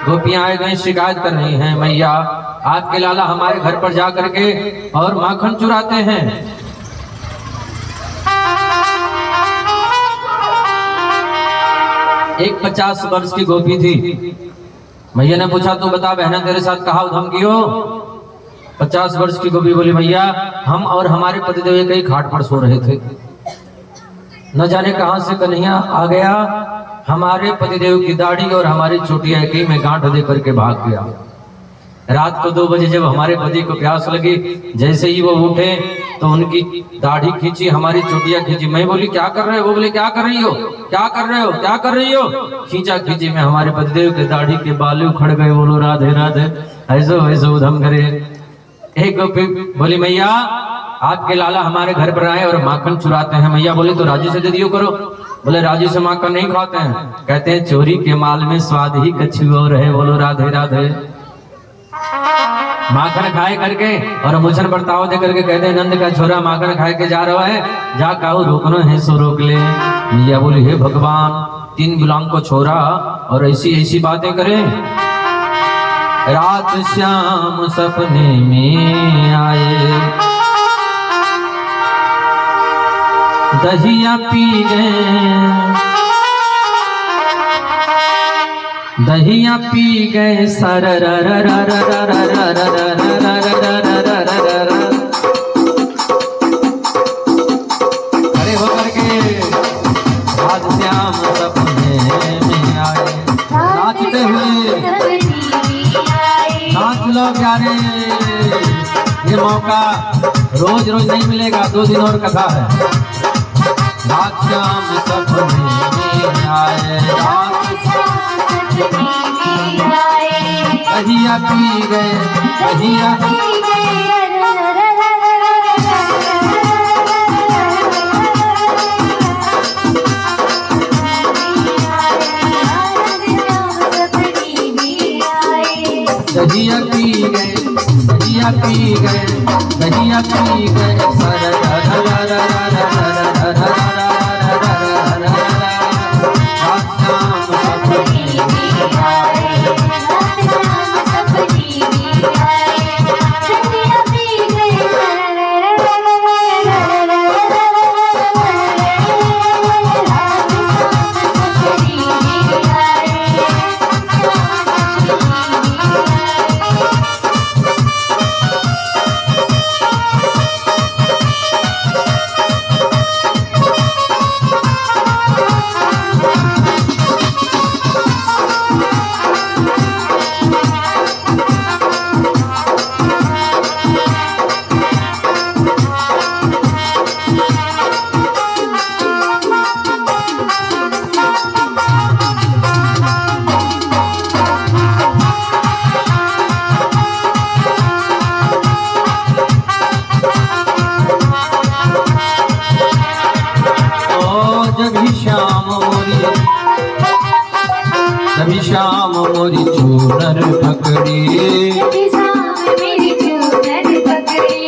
गोपियां आए गए शिकायत कर रही हैं मैया आपके लाला हमारे घर पर जा करके और माखन चुराते हैं एक 50 वर्ष की गोपी थी मैया ने पूछा तू बता बहना तेरे साथ कहा धमकी हो 50 वर्ष की गोपी बोली भैया हम और हमारे पतिदेव एक ही खाट पर सो रहे थे न जाने कहां से कन्हैया आ गया हमारे पतिदेव की दाढ़ी और हमारी चोटियां एक ही में गांठ दे करके भाग गया रात को 2 बजे जब हमारे पति को प्यास लगी जैसे ही वो उठे तो उनकी दाढ़ी खींची हमारी चोटियां खींची मैं बोली क्या कर रहे हो वो बोले क्या कर रही हो क्या कर रहे हो क्या कर रही हो खींचा खींची में हमारे पतिदेव के दाढ़ी के बाल उखड़ गए बोलो राधे राधे ऐसो ऐसो उधम करे एक गोपी बोली मैया आपके लाला हमारे घर पर आए और माखन चुराते हैं मैया बोली तो राजी से दे दियो करो बोले राजी से माखन नहीं खाते हैं कहते हैं चोरी के माल में स्वाद ही कछु और है बोलो राधे राधे माखन खाए करके और मुझन बर्ताव दे करके कहते हैं नंद का छोरा माखन खाए के जा रहा है जा काऊ रोकना है सो रोक ले मैया बोली हे भगवान 3 गुलाम को छोरा और ऐसी ऐसी बातें करे रात श्याम सपने में आए दहिया पी गए दहिया पी गए सर खड़े होकर के रात श्याम सपने में आए नाचते हुए नाच लो प्यारे ये मौका रोज रोज नहीं मिलेगा 2 दिन और कथा है रात श्याम सपने में आए दहिया पी गए दहिया दहिया पी गए दहिया पी गए दहिया पी गए मोरी चूनर पकड़ी, जब शाम मेरी चूनर पकड़ी,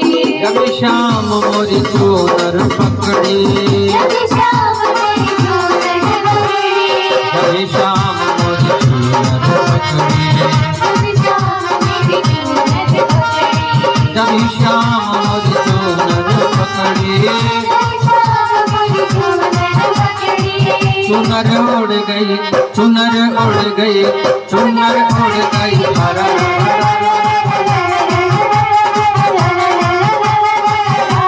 जब शाम मोरी चूनर पकड़ी, जब शाम मेरी चूनर पकड़ी, जब शाम मोरी चूनर पकड़ी, जब शाम मेरी चूनर पकड़ी, जब शाम मोरी चूनर पकड़ी, चुनर उड़ गई, चुनर उड़ गई, चुनर उड़ गई, हरा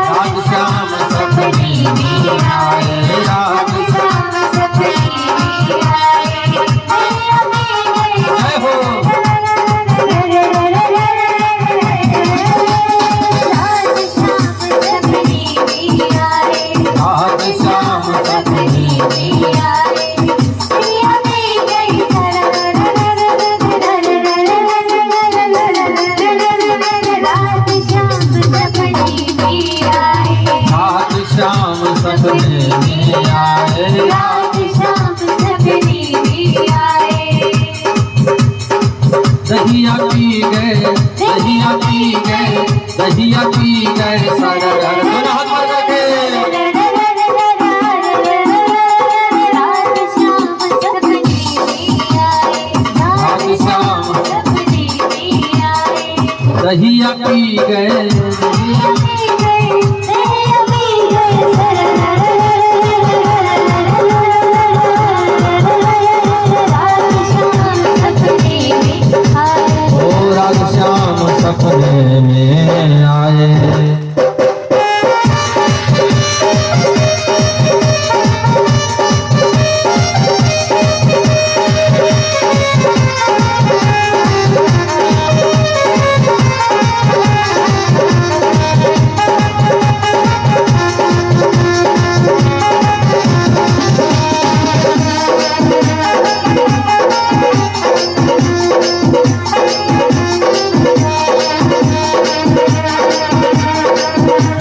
रात श्याम सपने में आए, रात जय हो। रात श्याम सपने में रात श्याम सपने में आए, दहिया पी गए, दहिया पी गए, दहिया पी गए, सारा दोनों हाथ मार के रात श्याम दहिया पी गए, ओ रात श्याम सपने में आए।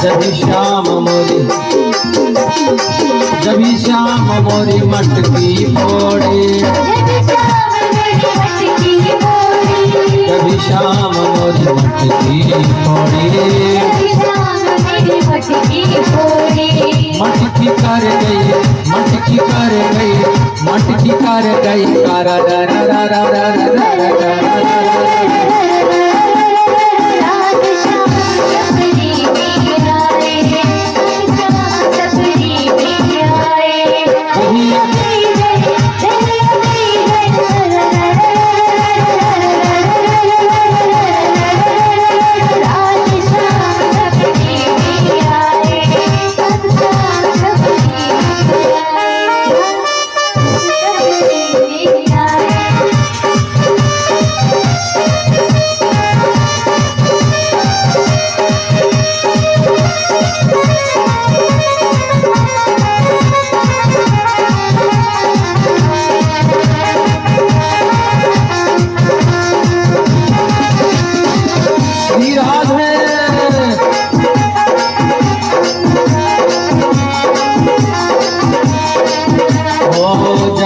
जब श्याम मोरी, जब श्याम मोरी मटकी फोड़े, जब श्याम मोरी मटकी फोड़े, मटकी कर गई, मटकी कर गई, मटकी कर गई, कारा रा रा रा रा रा रा रा रा।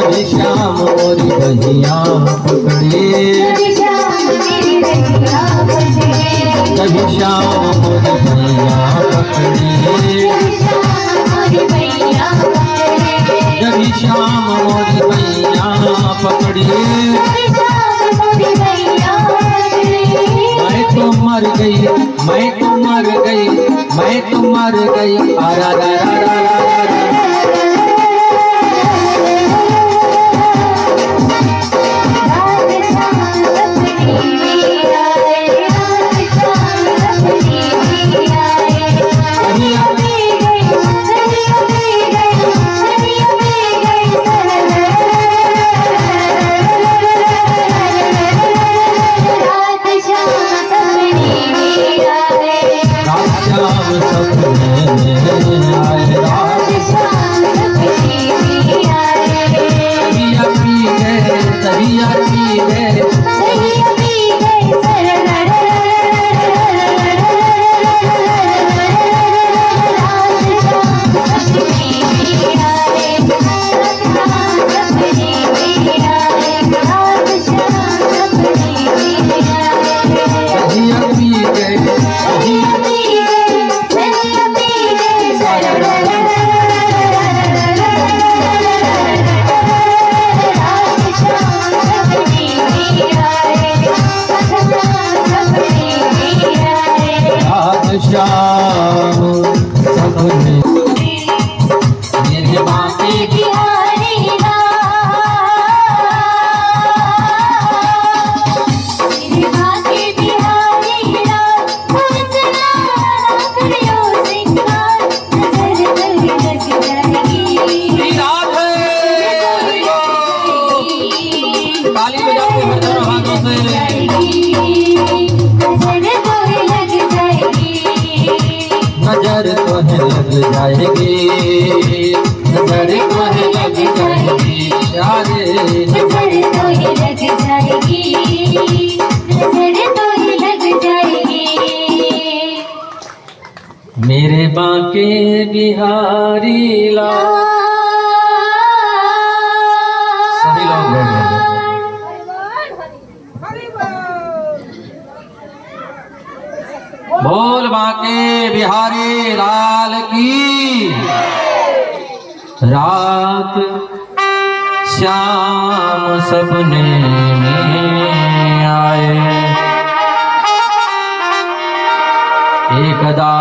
जब श्याम मोरी बहिया पकड़े, जब श्याम मोरी बहिया पकड़े, जब श्याम मोरी बहिया पकड़े, मैं तो मर गई, मैं तो मर गई, मैं तो मर गई, आरा रा रा रा रा। पीजे नदियाँ पीजे नदियाँ पीजे रात शाम सपने भी आए आज शाम सपने मेरे बाकी बिहारी मेरे बाकी बिहारी करियो सिंगार नजर लग जाएगी राधे ताली बजाते हैं दोनों हाथों से नजर तो है लग जाएगी नजर तो है लग जाएगी यारे नजर तो ही लग जाएगी नजर तो ही लग जाएगी मेरे बांके बिहारी लाल सभी लोग बैठ गए बोल बांके बिहारी लाल की रात श्याम सपने में आए एकदा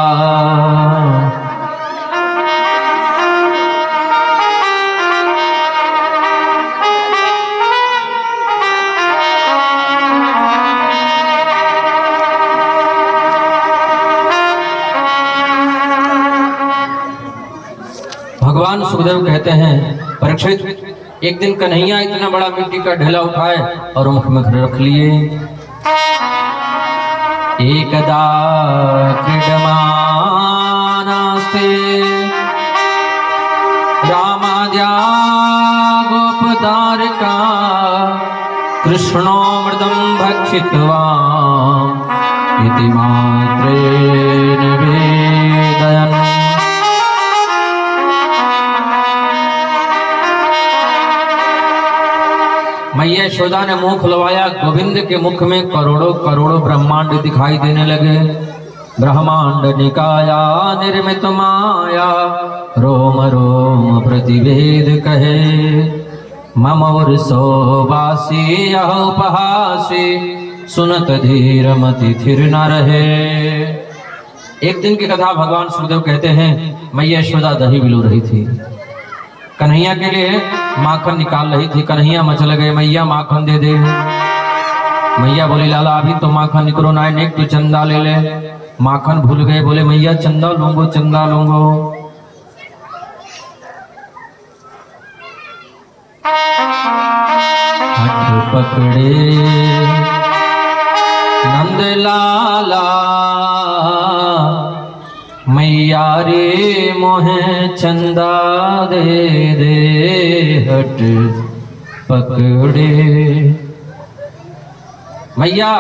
भगवान सुखदेव कहते हैं परीक्षित एक दिन कन्हैया इतना बड़ा मिट्टी का ढेला उठाए और मुख में रख लिए एकदा क्रीडमानास्ते रामाद्या गोपदारका कृष्णो मृदं भक्षित्वा इति मात्रे निवेदयन् मैया यशोदा ने मुंह खुलवाया गोविंद के मुख में करोड़ों करोड़ों ब्रह्मांड दिखाई देने लगे ब्रह्मांड निकाया निर्मित माया रोम रोम प्रतिवेद कहे मम और सोबासी यह उपहासी सुनत धीर मति थिर न रहे। एक दिन की कथा भगवान सुखदेव कहते हैं मैया यशोदा दही बिलो रही थी कन्हैया के लिए माखन निकाल रही थी कन्हैया मचल गए मैया माखन दे दे मैया बोली लाला अभी तो माखन निकलो ना नेक तू चंदा ले ले माखन भूल गए बोले मैया चंदा लूंगो हट पकड़े नंद लाला मैया रे मोहे चंदा दे दे हट पकड़े मैया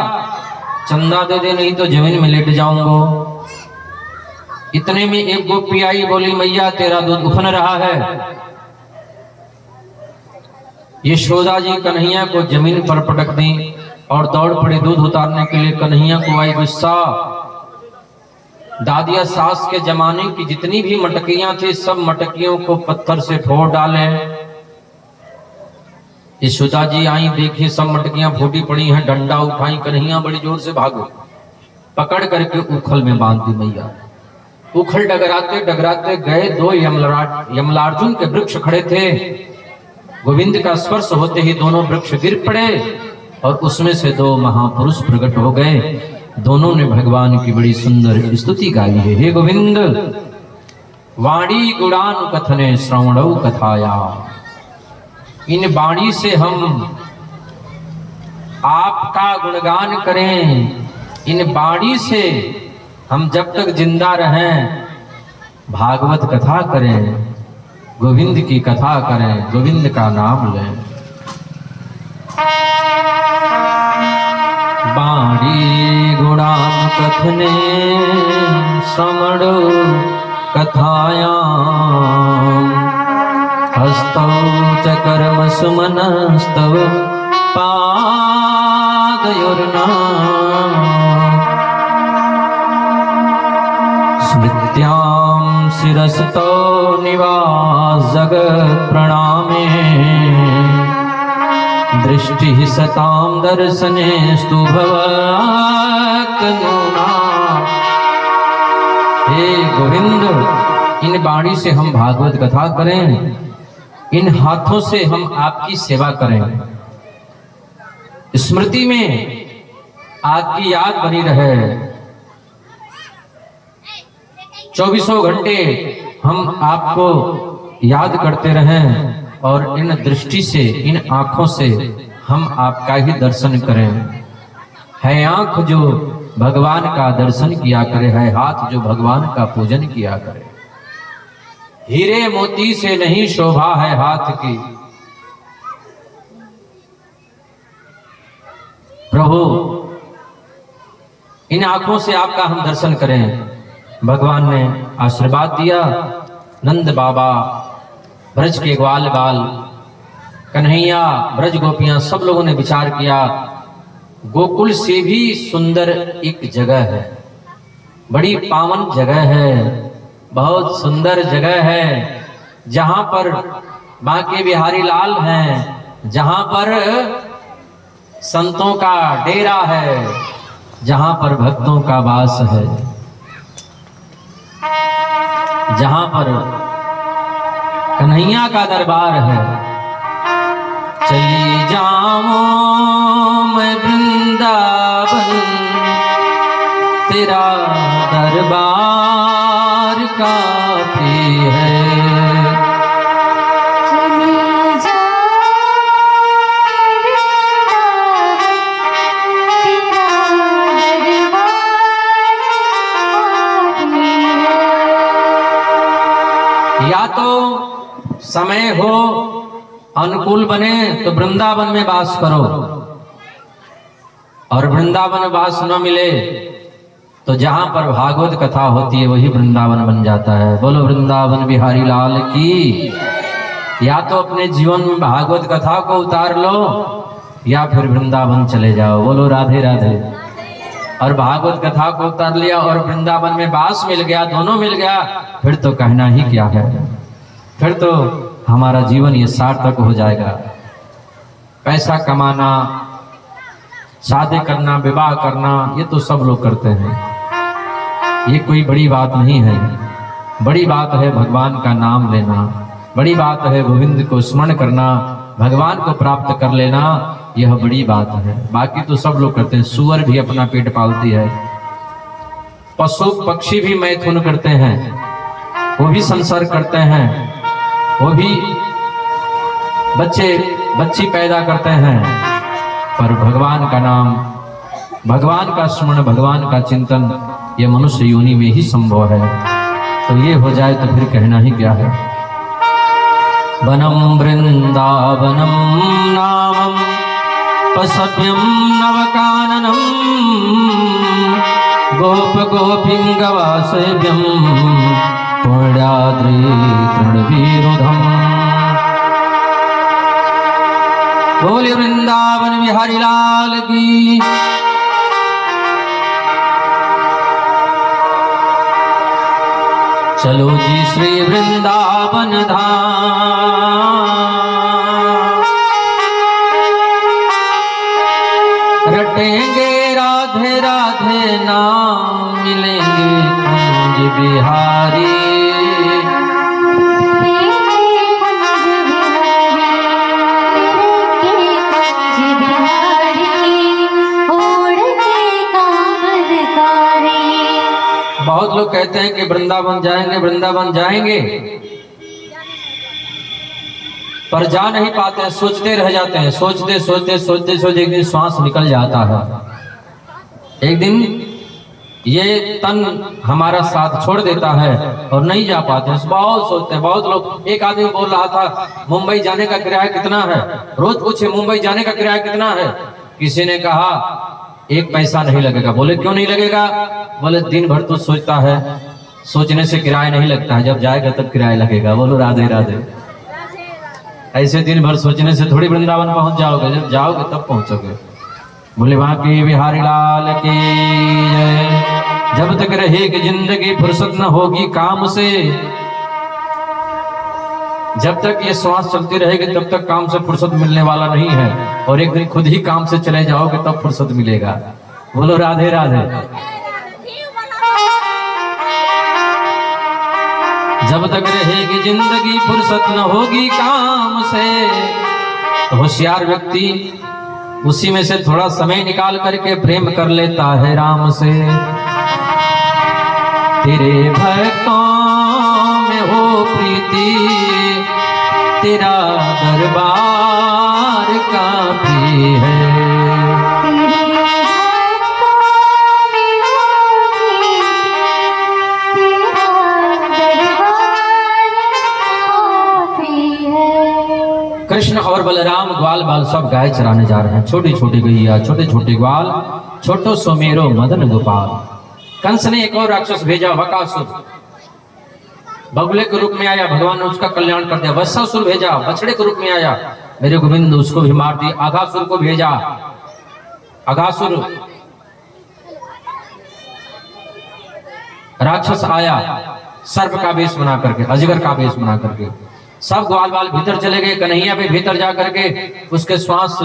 चंदा दे दे नहीं तो जमीन में लेट जाऊंगा। इतने में एक गोपी आई बोली मैया तेरा दूध उफन रहा है। यशोदा जी कन्हैया को जमीन पर पटक दी और दौड़ पड़े दूध उतारने के लिए। कन्हैया को आई गुस्सा। दादिया सास के जमाने की जितनी भी मटकियां थी सब मटकियों को पत्थर से फोड़ डाले। यशोदा जी आई देखी सब मटकियां फूटी पड़ी हैं। डंडा उठाई कन्हैया बड़ी जोर से भागो पकड़ करके उखल में बांध दी मैया। उखल डगराते डगराते गए। दो यमलार्जुन के वृक्ष खड़े थे। गोविंद का स्पर्श होते ही दोनों वृक्ष गिर पड़े और उसमें से दो महापुरुष प्रकट हो गए। दोनों ने भगवान की बड़ी सुंदर स्तुति गाई है। हे गोविंद वाणी गुणान कथने श्रवणौ कथाया। इन वाणी से हम आपका गुणगान करें। इन वाणी से हम जब तक जिंदा रहें भागवत कथा करें गोविंद की कथा करें गोविंद का नाम लें। वाणी गुणान कथने श्रवणौ कथायां हस्तौ च कर्म सुमनस्तव पादयोर्नाम शिरस्तो निवास जगत प्रणामे दृष्टि सताम दर्शने स्तु भवकनुना। हे गोविंद, इन वाणी से हम भागवत कथा करें, इन हाथों से हम आपकी सेवा करें, स्मृति में आपकी याद बनी रहे। 24 घंटे हम आपको याद करते रहें और इन दृष्टि से, इन आंखों से हम आपका ही दर्शन करें। है आंख जो भगवान का दर्शन किया करे, है हाथ जो भगवान का पूजन किया करे। हीरे मोती से नहीं शोभा है हाथ की, प्रभु इन आंखों से आपका हम दर्शन करें। भगवान ने आशीर्वाद दिया। नंद बाबा, ब्रज के ग्वाल बाल, कन्हैया, ब्रज गोपियां, सब लोगों ने विचार किया गोकुल से भी सुंदर एक जगह है, बड़ी पावन जगह है, बहुत सुंदर जगह है, जहां पर बांके बिहारी लाल हैं, जहां पर संतों का डेरा है, जहां पर भक्तों का वास है, जहां पर कन्हैया का दरबार है। चली जाऊं मैं वृंदावन, तेरा दरबार काफी है। चली या तो समय हो अनुकूल बने तो वृंदावन में वास करो, और वृंदावन वास न मिले तो जहां पर भागवत कथा होती है वही वृंदावन बन जाता है। बोलो वृंदावन बिहारी लाल की। या तो अपने जीवन में भागवत कथा को उतार लो या फिर वृंदावन चले जाओ। बोलो राधे राधे। और भागवत कथा को उतार लिया और वृंदावन में वास मिल गया, दोनों मिल गया, फिर तो कहना ही क्या है, फिर तो हमारा जीवन ये सार्थक हो जाएगा। पैसा कमाना, शादी करना, विवाह करना, ये तो सब लोग करते हैं, ये कोई बड़ी बात नहीं है। बड़ी बात है भगवान का नाम लेना, बड़ी बात है गोविंद को स्मरण करना, भगवान को प्राप्त कर लेना, यह बड़ी बात है। बाकी तो सब लोग करते हैं। सूअर भी अपना पेट पालती है, पशु पक्षी भी मैथुन करते हैं, वो भी संसार करते हैं, वो भी बच्ची पैदा करते हैं, पर भगवान का नाम, भगवान का स्मरण, भगवान का चिंतन ये मनुष्य योनि में ही संभव है। तो ये हो जाए तो फिर कहना ही क्या है। वनम वृंदावनम नामम पशव्यम नवकाननम गोप गोपिंगवासेव्यम पुण्याद्रि तृणवीरुधम। बोले वृंदावन बिहारी लाल की। चलो जी श्री वृंदावन धाम, रटेंगे राधे राधे नाम, मिलेंगे कुंज बिहारी। बहुत लोग कहते हैं कि वृंदावन जाएंगे, वृंदावन जाएंगे, पर जा नहीं पाते हैं, सोचते रह जाते हैं, सोचते सोचते सोचते सोचते एक दिन श्वास निकल जाता है। एक दिन ये तन हमारा साथ छोड़ देता है और नहीं जा पाते हैं। बहुत सोचते हैं बहुत लोग। एक आदमी बोल रहा था मुंबई जाने का किराया कितना है, रोज पूछे मुंबई जाने का किराया कितना है। किसी ने कहा 1 पैसा नहीं लगेगा। बोले क्यों नहीं लगेगा? बोले दिन भर तो सोचता है, सोचने से किराया नहीं लगता है, जब जाएगा तब किराया लगेगा। बोलो राधे राधे। ऐसे दिन भर सोचने से थोड़ी वृंदावन पहुंच जाओगे, जब जाओगे तब पहुंचोगे। बोले वहां की बिहारी लाल की जय। जब जब तक रहेगी जिंदगी फुर्सत न होगी काम से। जब तक ये श्वास चलती रहेगी तब तक काम से फुर्सत मिलने वाला नहीं है, और एक दिन खुद ही काम से चले जाओगे तब फुर्सत मिलेगा। बोलो राधे राधे। जब तक रहेगी जिंदगी फुर्सत न होगी काम से। तो होशियार व्यक्ति उसी में से थोड़ा समय निकाल करके प्रेम कर लेता है राम से। तेरे भक्तों में हो प्रीति, तेरा दरबार काफी है। कृष्ण और बलराम ग्वाल बाल सब गाय चराने जा रहे हैं। छोटी छोटी गैया, छोटे छोटे ग्वाल, छोटो सोमेरो मदन गोपाल। कंस ने एक और राक्षस भेजा, बकासुर। बगुले के रूप में आया, भगवान ने उसका कल्याण कर दिया। वत्सासुर भेजा, बछड़े के रूप में आया, मेरे गोविंद उसको भी मार दिया। आघासुर को भेजा, आघासुर राक्षस आया सर्प का वेश बना करके, अजगर का वेश बना करके। सब ग्वाल बाल भीतर चले गए। कन्हैया भी भीतर जा करके उसके श्वास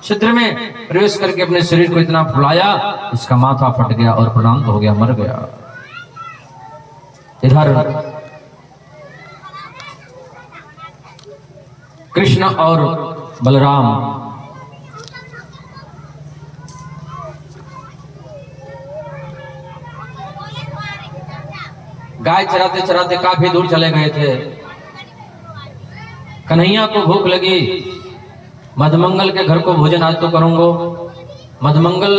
छिद्र में प्रवेश करके अपने शरीर को इतना फुलाया, उसका माथा फट गया और प्रणाम हो गया, मर गया। इधर कृष्ण और बलराम गाय चराते चराते काफी दूर चले गए थे। कन्हैया को भूख लगी, मधुमंगल के घर को भोजन आज तो करूंगा। मधुमंगल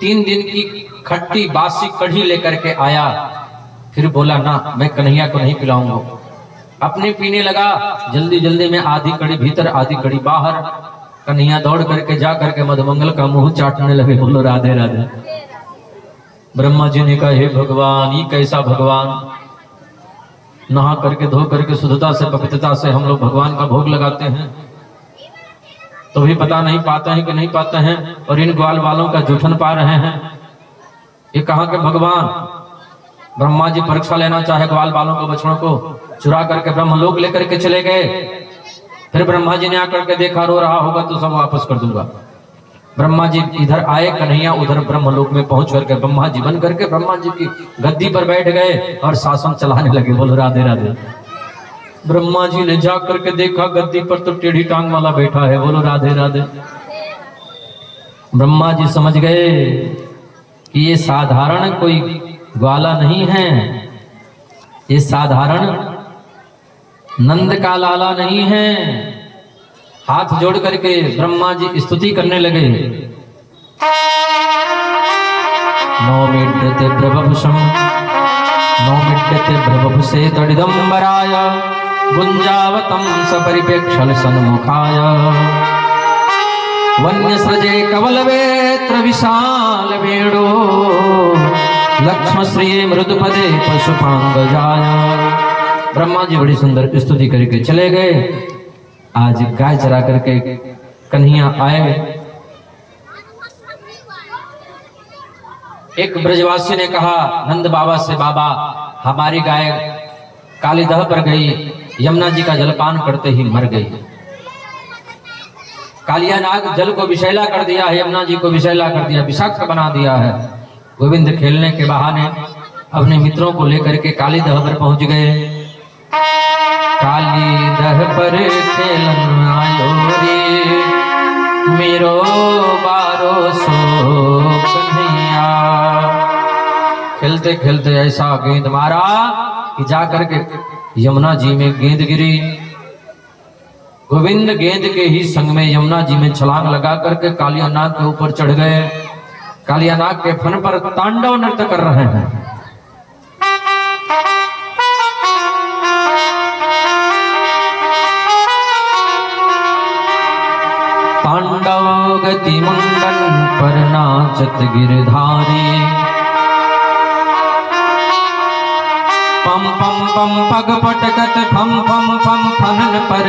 3 दिन की खट्टी बासी कढ़ी लेकर के आया, फिर बोला ना मैं कन्हैया को नहीं पिलाऊंगा। अपने पीने लगा, जल्दी जल्दी में आधी कड़ी भीतर आधी कड़ी बाहर। कन्हैया दौड़ करके जा करके मधुमंगल का मुंह चाटने लगे। बोलो राधे राधे। ब्रह्मा जी ने कहा हे भगवान, ये कैसा भगवान, नहा करके धो करके शुद्धता से पवित्रता से हम लोग भगवान का भोग लगाते हैं, तो भी पता नहीं पाते हैं कि नहीं पाते हैं, और इन ग्वाल वालों का जूठन पा रहे हैं। ये कहाँ के भगवान। ब्रह्मा जी परीक्षा लेना चाहे ग्वाल वालों को, बछड़ों को चुरा करके ब्रह्मलोक लेकर के चले गए। फिर ब्रह्मा जी ने आकर के देखा, रो रहा होगा तो सब वापस कर दूंगा। ब्रह्मा जी इधर आए, कन्हैया उधर ब्रह्मलोक में पहुंच करके ब्रह्मा जी बन करके ब्रह्मा जी की गद्दी पर बैठ गए और शासन चलाने लगे। बोलो राधे राधे। ब्रह्मा जी ने जा करके देखा, गद्दी पर तो टेढ़ी टांग वाला बैठा है। बोलो राधे राधे। ब्रह्मा जी समझ गए कि ये साधारण कोई ग्वाला नहीं है, ये साधारण नंद का लाला नहीं है। हाथ जोड़ करके ब्रह्मा जी स्तुति करने लगे। नौमिड्यते प्रभवशम, नौमिड्यते प्रभवसे तडिदंबराय, गुंजावतम सपरिपेक्षल सन्मुखाय। वन्यसृजे कवलवेत्र विशाल वेणो, लक्ष्मश्रिये मृदुपदे पशुपांगजाय। ब्रह्मा जी बड़ी सुंदर स्तुति करके चले गए। आज गाय चरा करके कन्हैया आए। एक ब्रजवासी ने कहा नंद बाबा से, बाबा हमारी गाय कालीदह पर गई, यमुना जी का जलपान करते ही मर गई। कालिया नाग जल को विषैला कर दिया है, यमुना जी को विषैला कर दिया, विषाक्त बना दिया है। गोविंद खेलने के बहाने अपने मित्रों को लेकर के कालीदह पर पहुंच गए। कालीदह पर खेलन आयो रे, मेरो बारो सो कन्हैया। खेलते खेलते ऐसा गेंद मारा कि जाकर के यमुना जी में गेंद गिरी। गोविंद गेंद के ही संग में यमुना जी में छलांग लगा करके कालिया नाग के ऊपर चढ़ गए। कालिया नाग के फन पर तांडव नृत्य कर रहे हैं। तांडव गति मुंडन पर नाचत गिरधारी, पम पम पम पग पटकत फम फम फम फनन पर,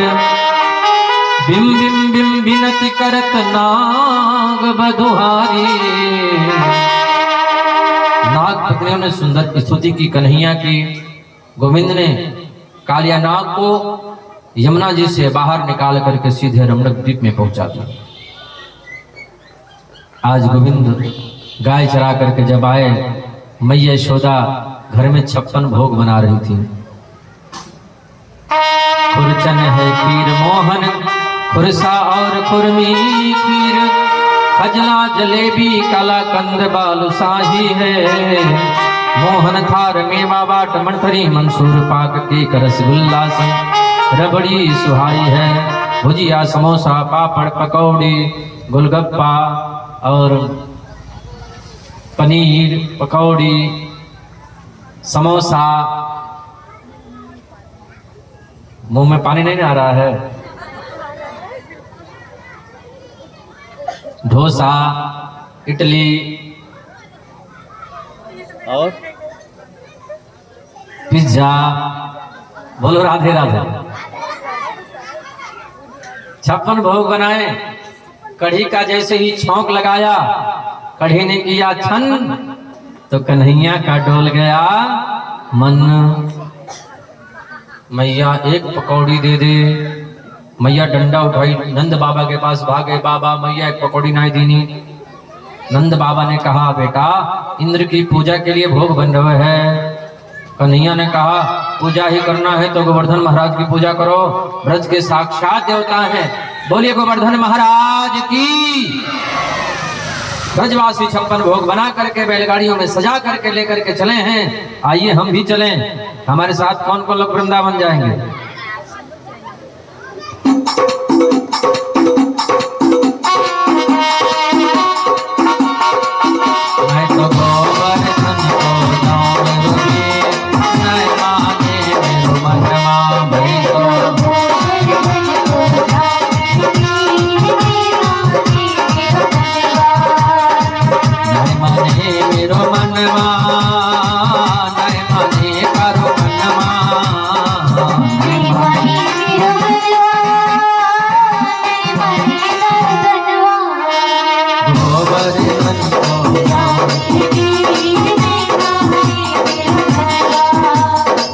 बिम बिम बिम बिनति करत नाग बधुहारी। नाग पत्नियों ने सुंदर स्तुति की, कन्हैया की। गोविंद ने कालिया नाग को यमुना जी से बाहर निकाल करके सीधे रमणक द्वीप में पहुंचा दिया। आज गोविंद गाय चरा करके जब आए, मैया यशोदा घर में 56 भोग बना रही थी। खुरचन है खीर मोहन, खुरसा और खुरमी खीर, खजला जलेबी काला कंद बालूशाही है। मोहन थार मेवा बाट मठरी मंसूर पाक की रसगुल्ला संग रबड़ी सुहाई है। भुजिया समोसा पापड़ पकौड़ी गोलगप्पा और पनीर पकौड़ी समोसा। मुंह में पानी नहीं आ रहा है। डोसा इडली और पिज्जा। बोलो राधे राधे। 56 भोग बनाए। कढ़ी का जैसे ही छौंक लगाया, कढ़ी ने किया छन तो कन्हैया का डोल गया मन। मैया एक पकौड़ी दे दे। मैया डंडा उठाई, नंद बाबा के पास भागे। बाबा मैया एक पकौड़ी नहीं दीनी। नंद बाबा ने कहा बेटा इंद्र की पूजा के लिए भोग बन रहे हैं। कन्हैया ने कहा पूजा ही करना है तो गोवर्धन महाराज की पूजा करो, ब्रज के साक्षात देवता हैं। बोलिए गोवर्धन महाराज की। ब्रजवासी 56 भोग बना करके बैलगाड़ियों में सजा करके लेकर के चले हैं। आइए हम भी चलें। हमारे साथ कौन कौन लोग वृंदावन जाएंगे? मैं तो गोवर्धन को जाऊंगी, नहीं माने मेरो मनवा। मैं तो नहीं माने मेरो मनवा, नहीं माने करो मनवा। नहीं माने गोवर्धन को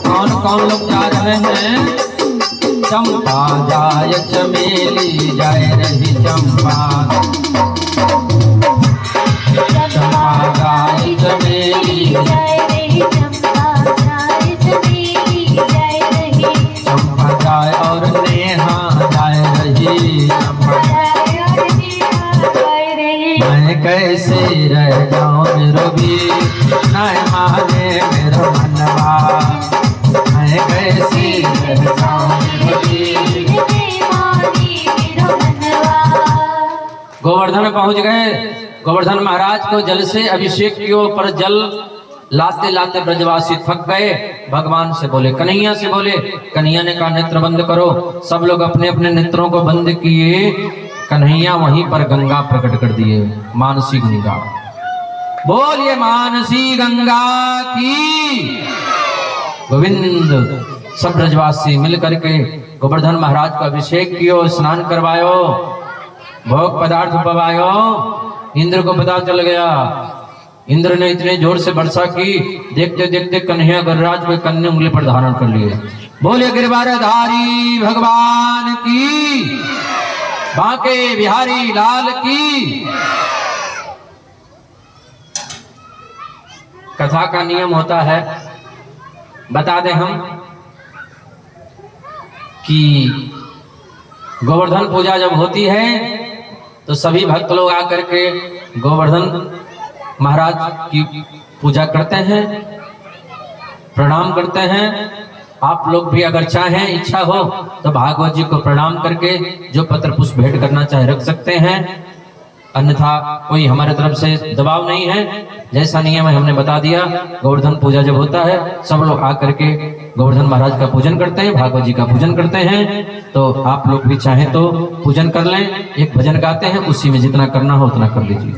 कौन कौन लोग जा रहे हैं? चंपा जाय चमेली जाय रही चंपा। चंपा जाय चमेली, चंपा जाय और नेहा जाय रही चंपा। मैं कैसे रह जाऊं मेरो भी, नहीं माने मेरो मनवा। मैं कैसे रह जाऊं मेरो भी। गोवर्धन पहुंच गए। गोवर्धन महाराज को जल से अभिषेक किया, पर जल लाते लाते ब्रजवासी थक गए। भगवान से बोले, कन्हैया से बोले। कन्हैया ने कहा नेत्र बंद करो। सब लोग अपने अपने नेत्रों को बंद किए। कन्हैया वहीं पर गंगा प्रकट कर दिए, मानसी गंगा। बोलिए मानसी गंगा की। गोविंद सब ब्रजवासी मिल करके गोवर्धन महाराज को अभिषेक कियो, स्नान करवायो, भोग पदार्थ पवायो। इंद्र को पता चल गया। इंद्र ने इतने जोर से वर्षा की, देखते देखते कन्हैया गिरिराज को कन्या उंगली पर धारण कर लिए। बोले गिरवारधारी भगवान की, बांके बिहारी लाल की। कथा का नियम होता है, बता दें हम कि गोवर्धन पूजा जब होती है तो सभी भक्त लोग आकर के गोवर्धन महाराज की पूजा करते हैं, प्रणाम करते हैं। आप लोग भी अगर चाहें, इच्छा हो तो भागवत जी को प्रणाम करके जो पत्र पुष्प भेंट करना चाहे रख सकते हैं। अन्यथा कोई हमारे तरफ से दबाव नहीं है। जैसा नियम है हमने बता दिया। गोवर्धन पूजा जब होता है सब लोग आकर के गोवर्धन महाराज का पूजन करते हैं, भागवत जी का पूजन करते हैं। तो आप लोग भी चाहें तो पूजन कर लें। एक भजन गाते हैं, उसी में जितना करना हो उतना कर लीजिए।